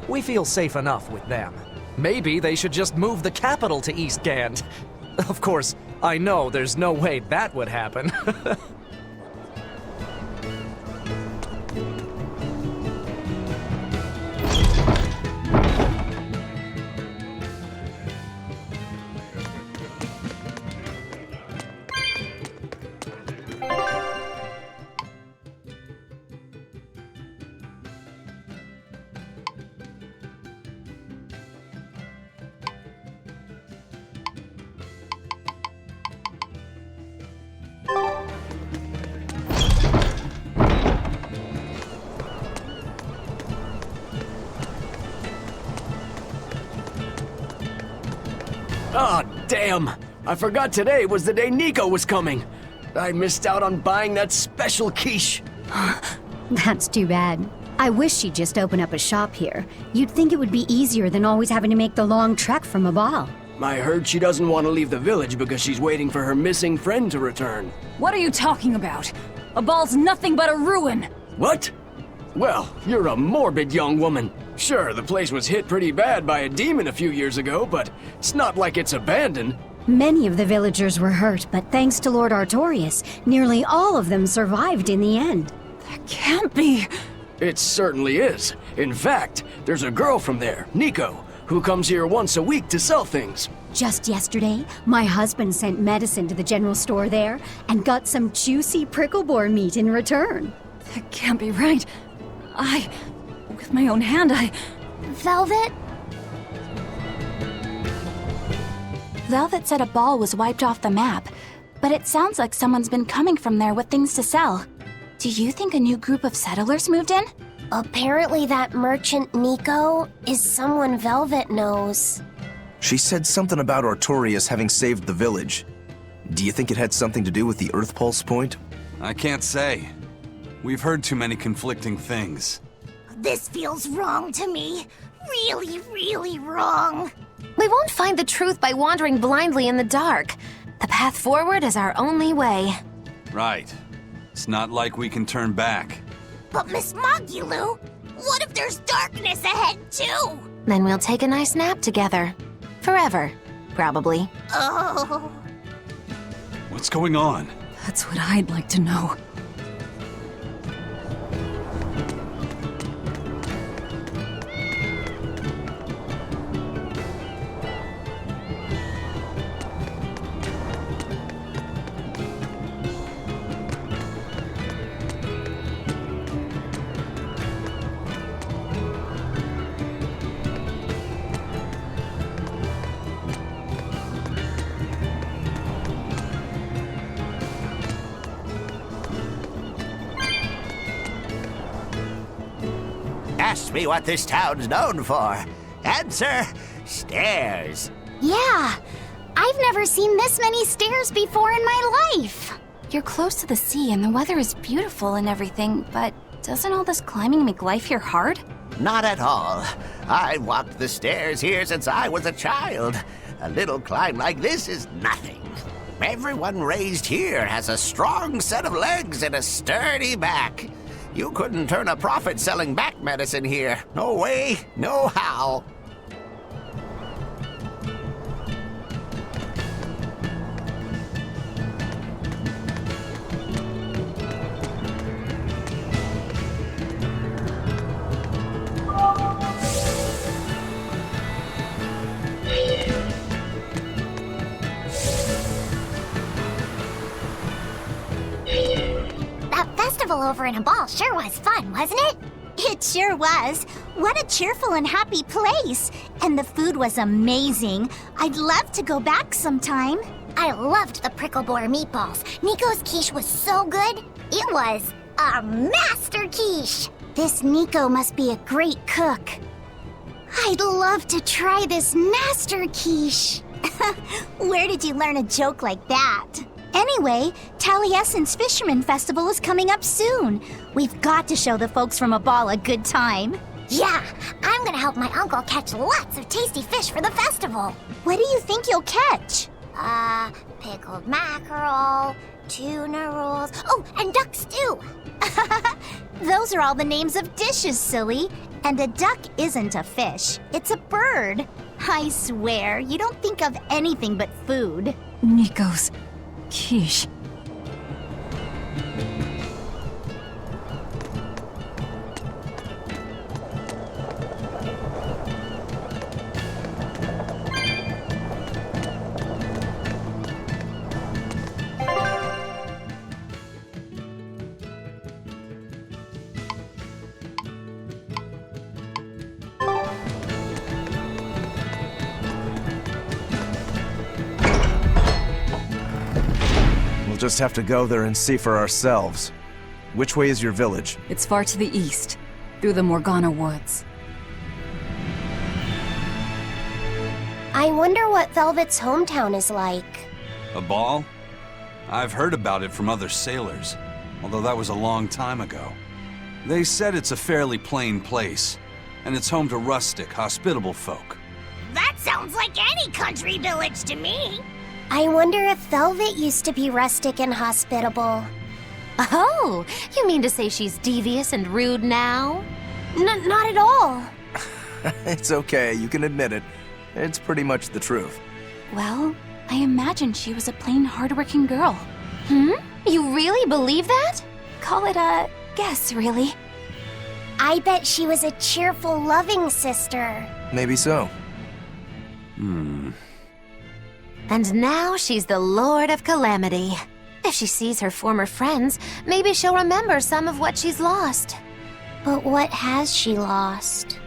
We feel safe enough with them. Maybe they should just move the capital to Eastgand. Of course, I know there's no way that would happen. Ah, damn! I forgot today was the day Nico was coming. I missed out on buying that special quiche. That's too bad. I wish she'd just open up a shop here. You'd think it would be easier than always having to make the long trek from a ball. I heard she doesn't want to leave the village because she's waiting for her missing friend to return. What are you talking about? A ball's nothing but a ruin! What? Well, you're a morbid young woman. Sure, the place was hit pretty bad by a demon a few years ago, but it's not like it's abandoned. Many of the villagers were hurt, but thanks to Lord Artorias, nearly all of them survived in the end. That can't be! It certainly is. In fact, there's a girl from there, Nico, who comes here once a week to sell things. Just yesterday, my husband sent medicine to the general store there and got some juicy prickle boar meat in return. That can't be right. With my own hand, Velvet? Velvet said a ball was wiped off the map, but it sounds like someone's been coming from there with things to sell. Do you think a new group of settlers moved in? Apparently that merchant Nico is someone Velvet knows. She said something about Artorias having saved the village. Do you think it had something to do with the Earth Pulse point? I can't say. We've heard too many conflicting things. This feels wrong to me. Really, really wrong. We won't find the truth by wandering blindly in the dark. The path forward is our only way. Right. It's not like we can turn back. But Miss Mogulu, what if there's darkness ahead too? Then we'll take a nice nap together. Forever, probably. Oh. What's going on? That's what I'd like to know. Ask me what this town's known for. Answer, stairs. Yeah, I've never seen this many stairs before in my life. You're close to the sea and the weather is beautiful and everything, but doesn't all this climbing make life here hard? Not at all. I've walked the stairs here since I was a child. A little climb like this is nothing. Everyone raised here has a strong set of legs and a sturdy back. You couldn't turn a profit selling back medicine here. No way, no how. Over in a ball sure was fun, wasn't it? It sure was. What a cheerful and happy place. And the food was amazing. I'd love to go back sometime. I loved the prickle boar meatballs. Nico's quiche was so good. It was a master quiche. This Nico must be a great cook. I'd love to try this master quiche. Where did you learn a joke like that? Anyway, Taliesin's Fisherman Festival is coming up soon. We've got to show the folks from Abal a good time. Yeah, I'm gonna help my uncle catch lots of tasty fish for the festival. What do you think you'll catch? Pickled mackerel, tuna rolls, oh, and duck stew. Those are all the names of dishes, silly. And a duck isn't a fish, it's a bird. I swear, you don't think of anything but food. Nico's quiche. We'll just have to go there and see for ourselves. Which way is your village? It's far to the east, through the Morgana woods. I wonder what Velvet's hometown is like. A ball? I've heard about it from other sailors, although that was a long time ago. They said it's a fairly plain place, and it's home to rustic, hospitable folk. That sounds like any country village to me. I wonder if Velvet used to be rustic and hospitable. Oh, you mean to say she's devious and rude now? Not at all. It's okay, you can admit it. It's pretty much the truth. Well, I imagine she was a plain, hardworking girl. You really believe that? Call it a guess, really. I bet she was a cheerful, loving sister. Maybe so. And now she's the Lord of Calamity. If she sees her former friends, maybe she'll remember some of what she's lost. But what has she lost?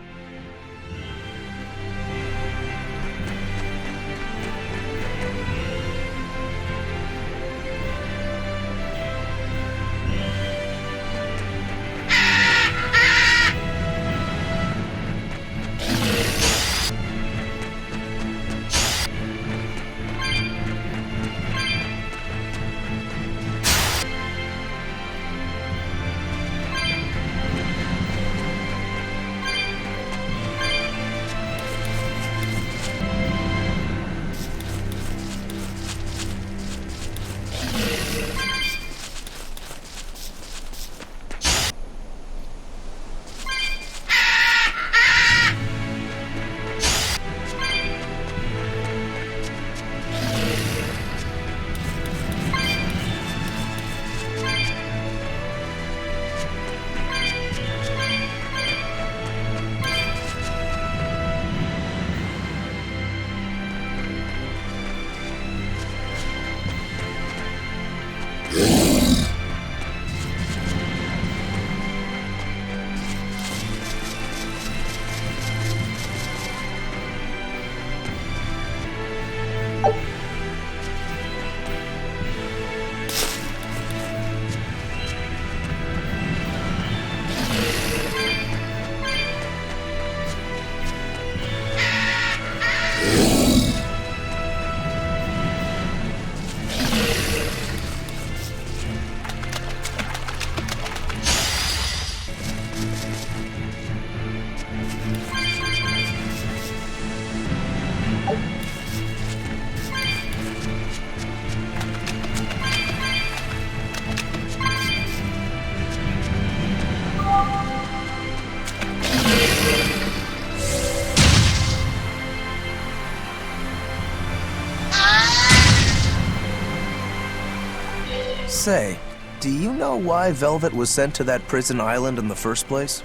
Say, do you know why Velvet was sent to that prison island in the first place?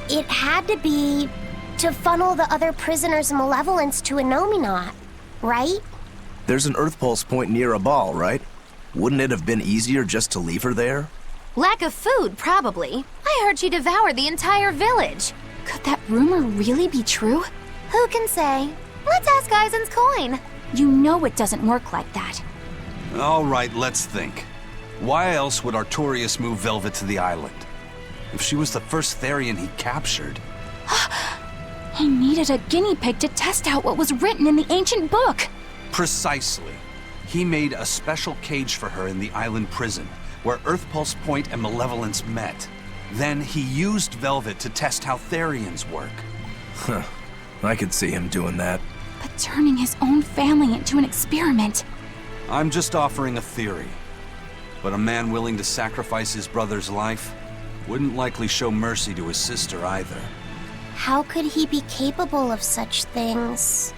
It had to be to funnel the other prisoners' malevolence to Innominat, right? There's an Earth Pulse point near a ball, right? Wouldn't it have been easier just to leave her there? Lack of food, probably. I heard she devoured the entire village. Could that rumor really be true? Who can say? Let's ask Eisen's coin. You know it doesn't work like that. All right, let's think. Why else would Artorias move Velvet to the island? If she was the first Therian he captured... He needed a guinea pig to test out what was written in the ancient book. Precisely. He made a special cage for her in the island prison, where Earth Pulse Point and Malevolence met. Then he used Velvet to test how Therians work. Huh. I could see him doing that. But turning his own family into an experiment. I'm just offering a theory. But a man willing to sacrifice his brother's life wouldn't likely show mercy to his sister either. How could he be capable of such things?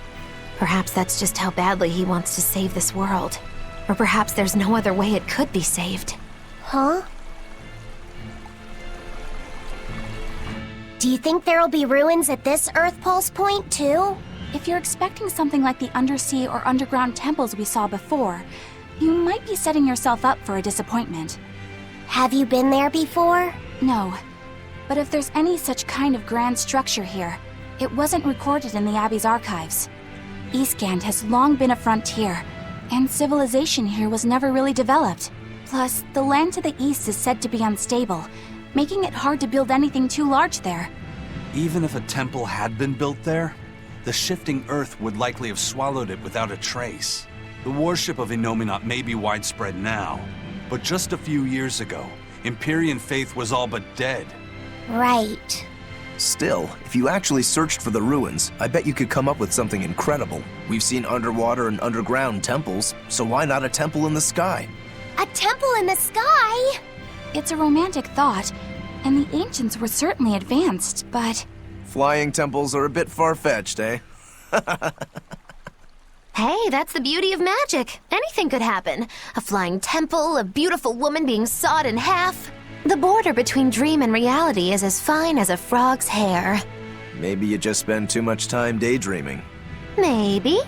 Perhaps that's just how badly he wants to save this world. Or perhaps there's no other way it could be saved. Huh? Do you think there'll be ruins at this Earth Pulse point, too? If you're expecting something like the undersea or underground temples we saw before, you might be setting yourself up for a disappointment. Have you been there before? No. But if there's any such kind of grand structure here, it wasn't recorded in the Abbey's archives. Eastgand has long been a frontier, and civilization here was never really developed. Plus, the land to the east is said to be unstable, making it hard to build anything too large there. Even if a temple had been built there, the shifting earth would likely have swallowed it without a trace. The worship of Innominat may be widespread now, but just a few years ago, Empyrean faith was all but dead. Right. Still, if you actually searched for the ruins, I bet you could come up with something incredible. We've seen underwater and underground temples, so why not a temple in the sky? A temple in the sky? It's a romantic thought, and the ancients were certainly advanced, but... Flying temples are a bit far-fetched, eh? Hey, that's the beauty of magic. Anything could happen. A flying temple, a beautiful woman being sawed in half. The border between dream and reality is as fine as a frog's hair. Maybe you just spend too much time daydreaming. Maybe.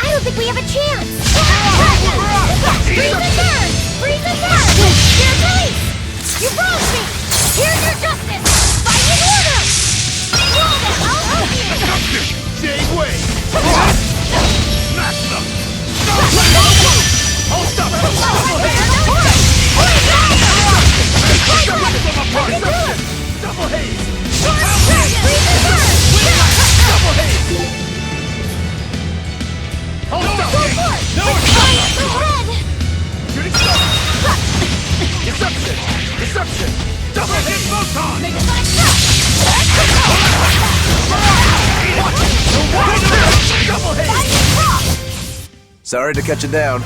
I don't think we have a chance! Freeze and burn! Freeze and burn! Here's release! You wronged me! Here's your justice! Fight in order! Roll it! I'll help you! Justice! Same way! Smash them! Hold up! Double haze! Double haze! Hold up! No escape! Shooting star! Deception! Deception! Double hit photon! Double hit! Sorry to cut you down.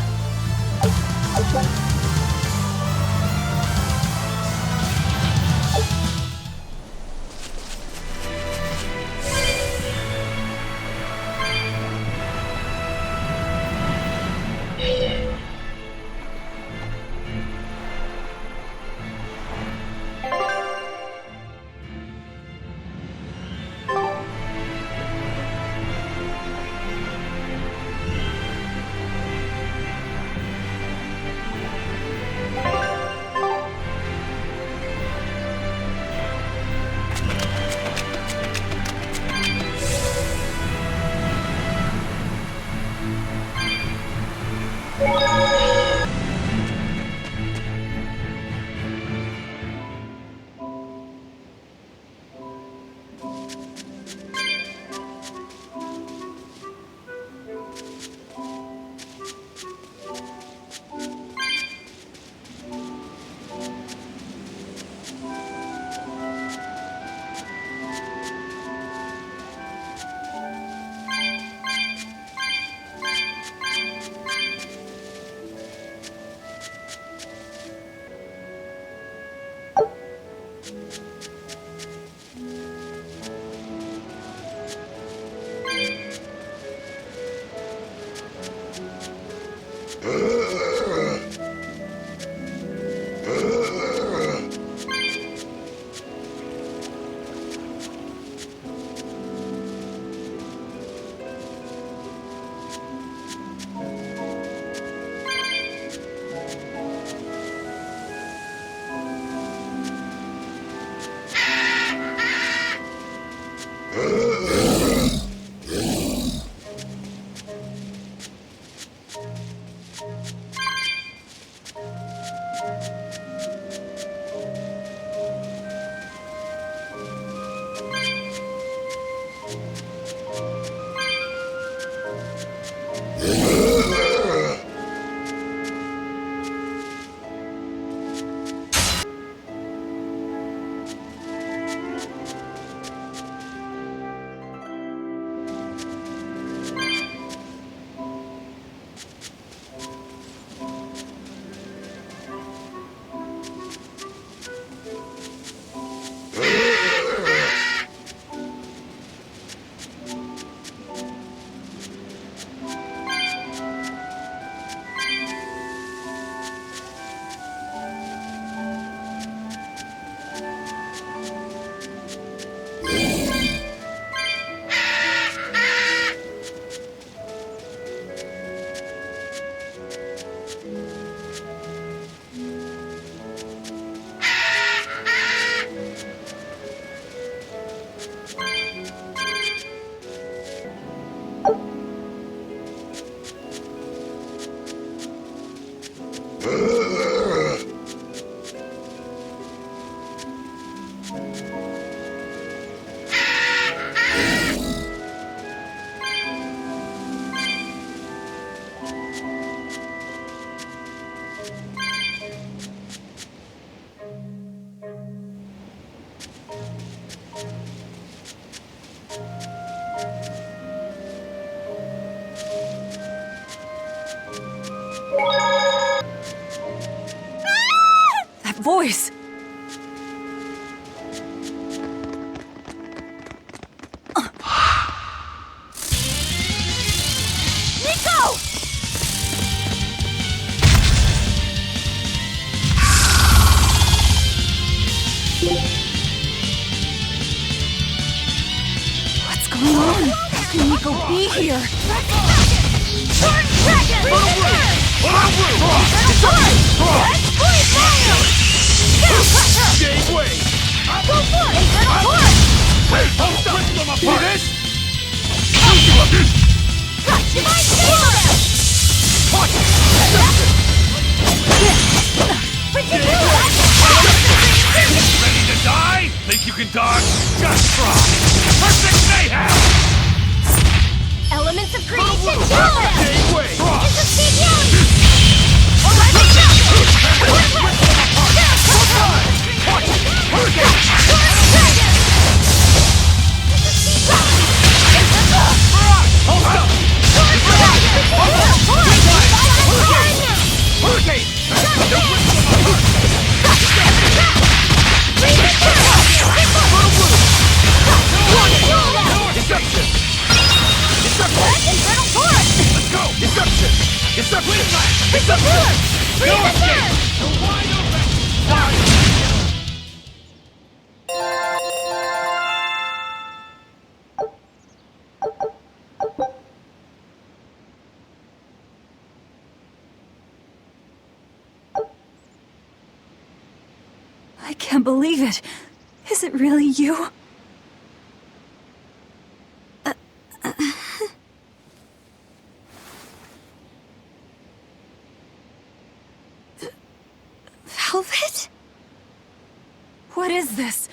voice? Nico! What's going on? How can Nico be here? Ready to die? Think you can dodge? Just try! Perfect mayhem! Elements of creation, It's a speed I can't believe it. Is it really you? Velvet? What is this?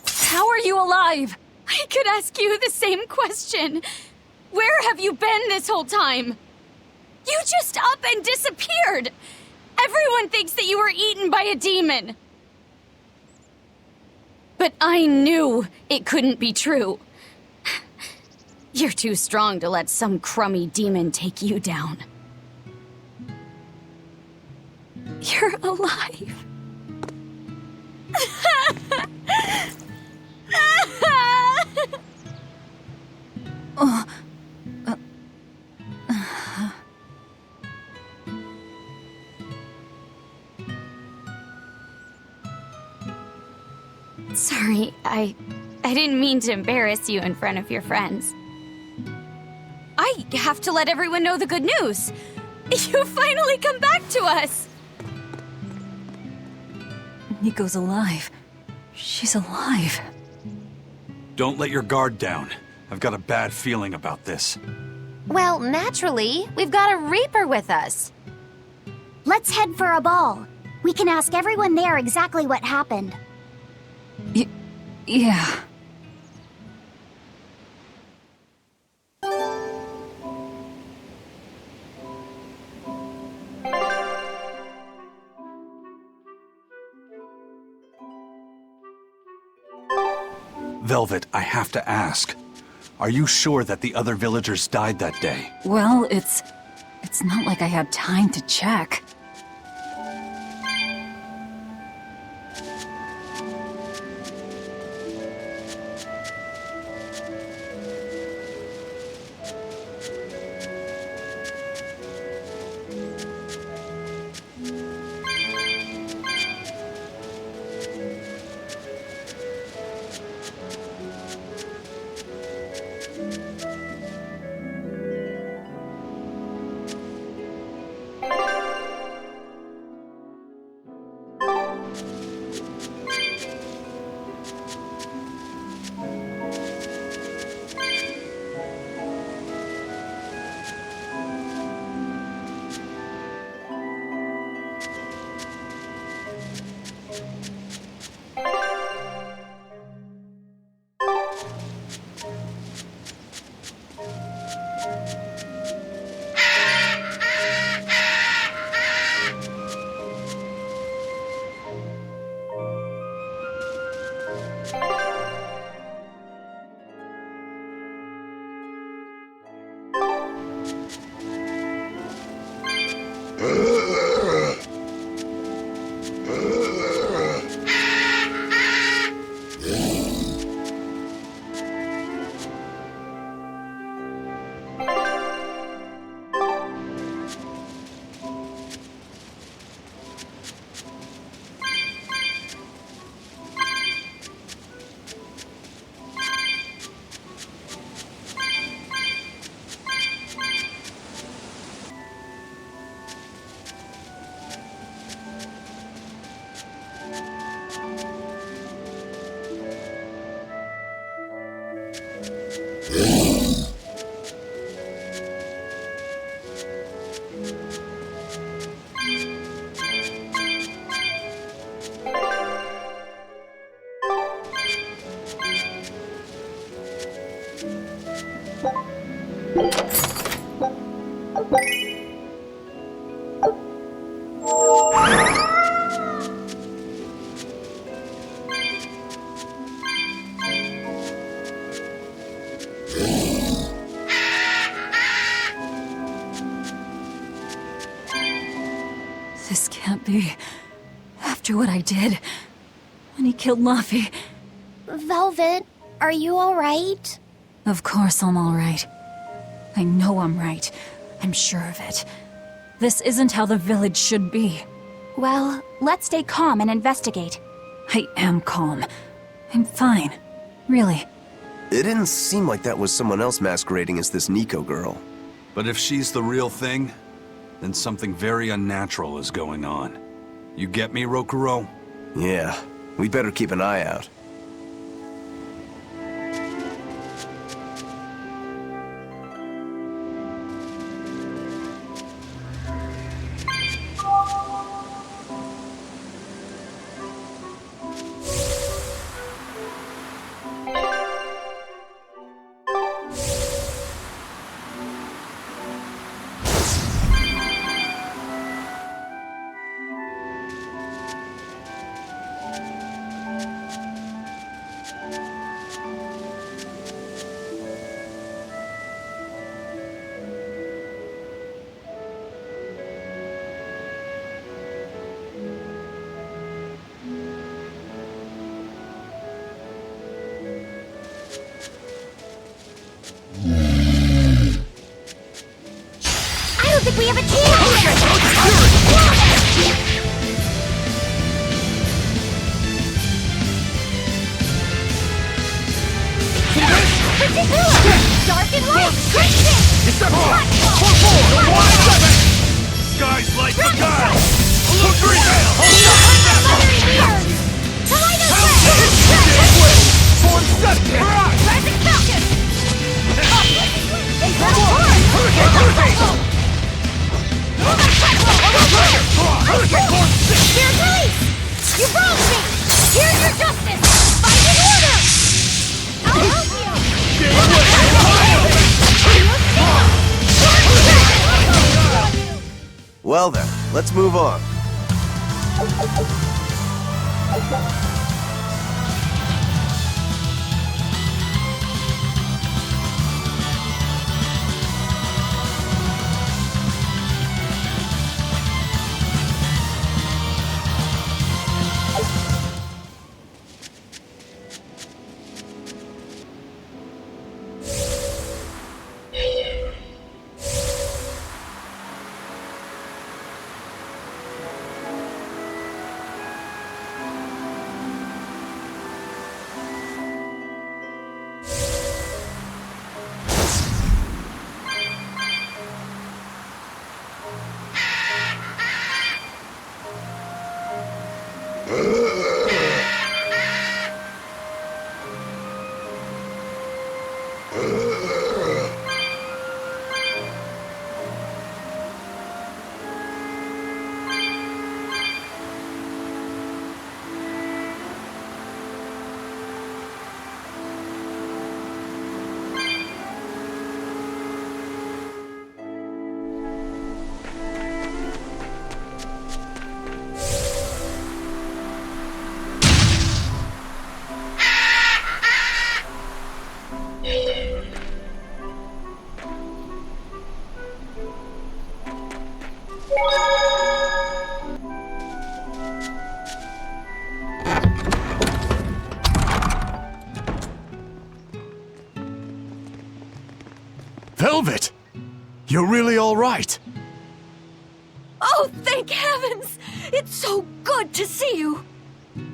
How are you alive? I could ask you the same question. Where have you been this whole time? You just up and disappeared. Everyone thinks that you were eaten by a demon. But I knew it couldn't be true. You're too strong to let some crummy demon take you down. You're alive. Sorry, I didn't mean to embarrass you in front of your friends. I have to let everyone know the good news. You finally come back to us! Nico's alive. She's alive. Don't let your guard down. I've got a bad feeling about this. Well, naturally, we've got a Reaper with us. Let's head for a ball. We can ask everyone there exactly what happened. Yeah. Velvet, I have to ask. Are you sure that the other villagers died that day? Well, it's not like I had time to check. This can't be. After what I did, when he killed Laffy. Velvet, are you alright? Of course I'm alright. I know I'm right. I'm sure of it. This isn't how the village should be. Well, let's stay calm and investigate. I am calm. I'm fine. Really. It didn't seem like that was someone else masquerading as this Nico girl. But if she's the real thing, then something very unnatural is going on. You get me, Rokuro? Yeah, we better keep an eye out. I don't think we have a chance here! Dark and light! Skies like the guy! Look Rising Falcon! Here's release! You wronged me! Here's your justice! Find an order! I'll help you! Well then, let's move on. Velvet! You're really all right. Oh, thank heavens! It's so good to see you!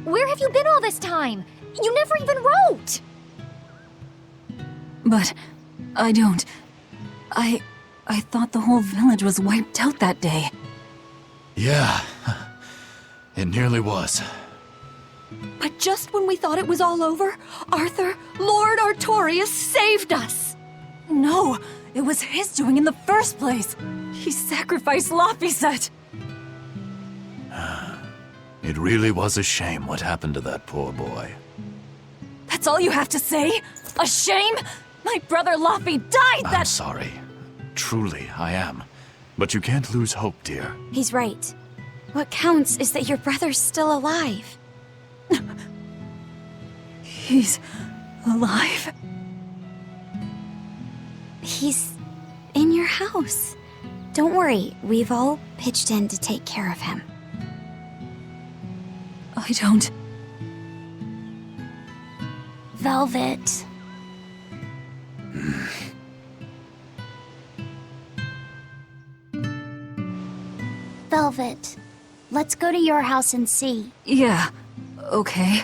Where have you been all this time? You never even wrote! But I don't. I thought the whole village was wiped out that day. Yeah, it nearly was. But just when we thought it was all over, Arthur, Lord Artorias saved us! No, it was his doing in the first place. He sacrificed Laphicet. It really was a shame what happened to that poor boy. That's all you have to say? A shame? My brother Laffy died I'm sorry. Truly, I am. But you can't lose hope, dear. He's right. What counts is that your brother's still alive. He's alive? He's in your house. Don't worry, we've all pitched in to take care of him. I don't... Velvet. Velvet, let's go to your house and see. Yeah, okay.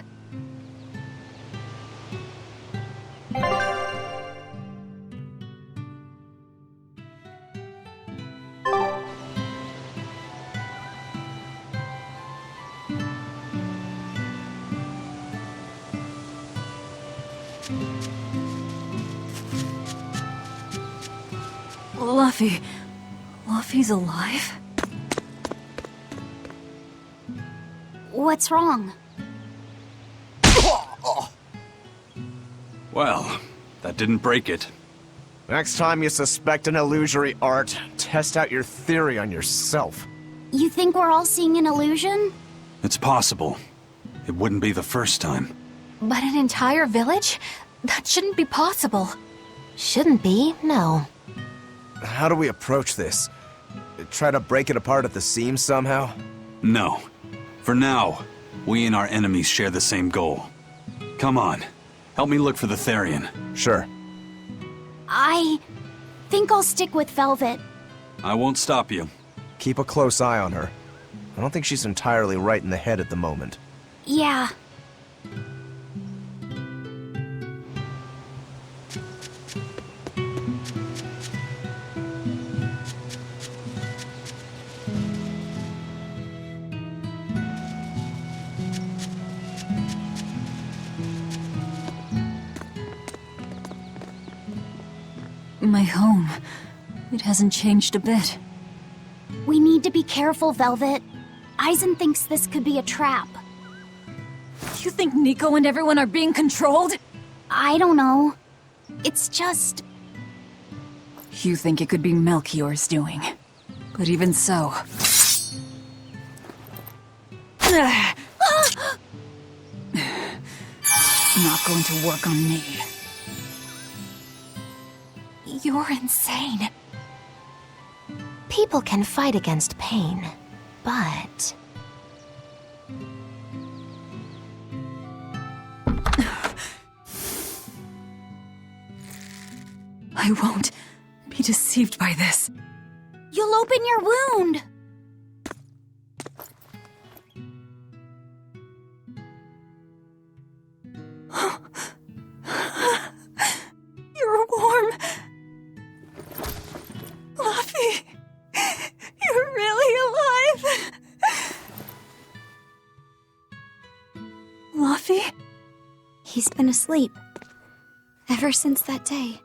Luffy's alive? What's wrong? Well, that didn't break it. Next time you suspect an illusory art, test out your theory on yourself. You think we're all seeing an illusion? It's possible. It wouldn't be the first time. But an entire village? That shouldn't be possible. Shouldn't be, no. How do we approach this? Try to break it apart at the seams somehow? No. For now, we and our enemies share the same goal. Come on. Help me look for the Therian. Sure. I think I'll stick with Velvet. I won't stop you. Keep a close eye on her. I don't think she's entirely right in the head at the moment. Yeah. My home. It hasn't changed a bit. We need to be careful, Velvet. Aizen thinks this could be a trap. You think Nico and everyone are being controlled? I don't know. It's just... You think it could be Melchior's doing. But even so... Not going to work on me. You're insane. People can fight against pain, but... I won't be deceived by this. You'll open your wound! You're warm. Luffy, you're really alive. Luffy? He's been asleep. Ever since that day.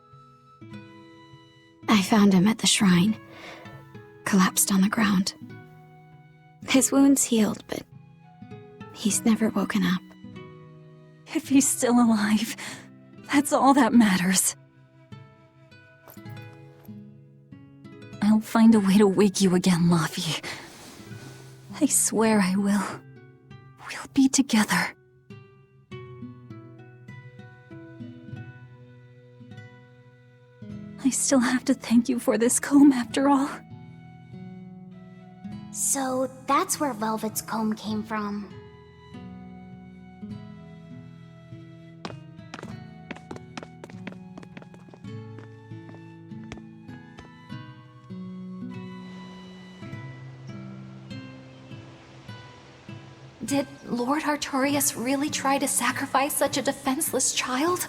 I found him at the shrine. Collapsed on the ground. His wounds healed, but he's never woken up. If he's still alive, that's all that matters. I'll find a way to wake you again, Luffy. I swear I will. We'll be together. I still have to thank you for this comb after all. So that's where Velvet's comb came from. Did Lord Artorias really try to sacrifice such a defenseless child?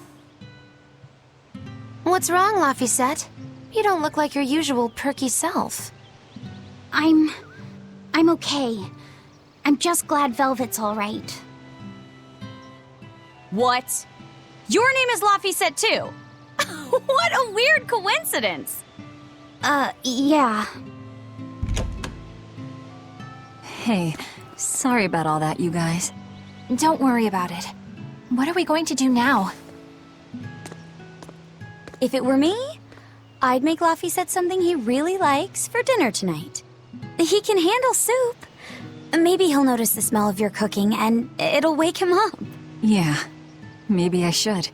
What's wrong, Laphicet? You don't look like your usual perky self. I'm okay. I'm just glad Velvet's all right. What? Your name is Laphicet too? What a weird coincidence! Yeah. Hey, sorry about all that, you guys. Don't worry about it. What are we going to do now? If it were me, I'd make Laphicet something he really likes for dinner tonight. He can handle soup, Maybe he'll notice the smell of your cooking and it'll wake him up. Yeah, maybe I should.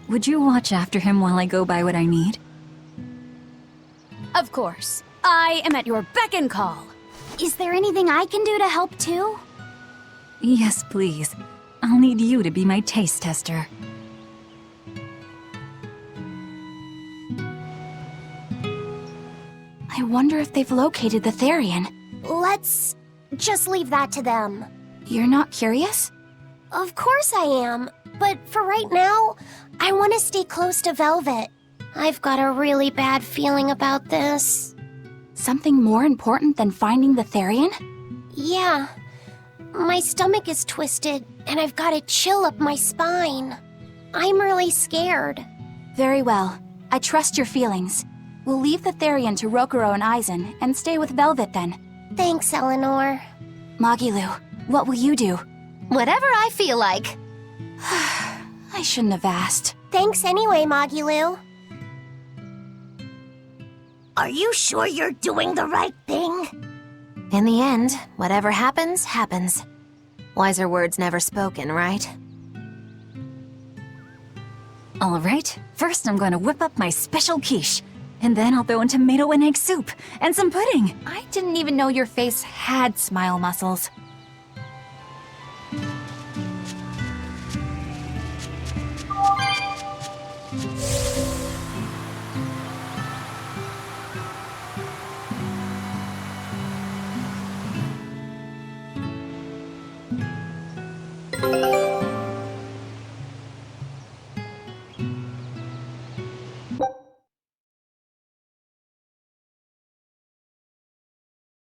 Would you watch after him while I go buy what I need? Of course. I am at your beck and call. Is there anything I can do to help too? Yes, please. I'll need you to be my taste tester. I wonder if they've located the Therian. Let's just leave that to them. You're not curious? Of course I am, but for right now, I want to stay close to Velvet. I've got a really bad feeling about this. Something more important than finding the Therian? Yeah. My stomach is twisted, and I've got a chill up my spine. I'm really scared. Very well. I trust your feelings. We'll leave the Therian to Rokuro and Aizen, and stay with Velvet then. Thanks, Eleanor. Magilu, what will you do? Whatever I feel like. I shouldn't have asked. Thanks anyway, Magilu. Are you sure you're doing the right thing? In the end, whatever happens, happens. Wiser words never spoken, right? All right, first I'm going to whip up my special quiche. And then I'll throw in tomato and egg soup, and some pudding. I didn't even know your face had smile muscles.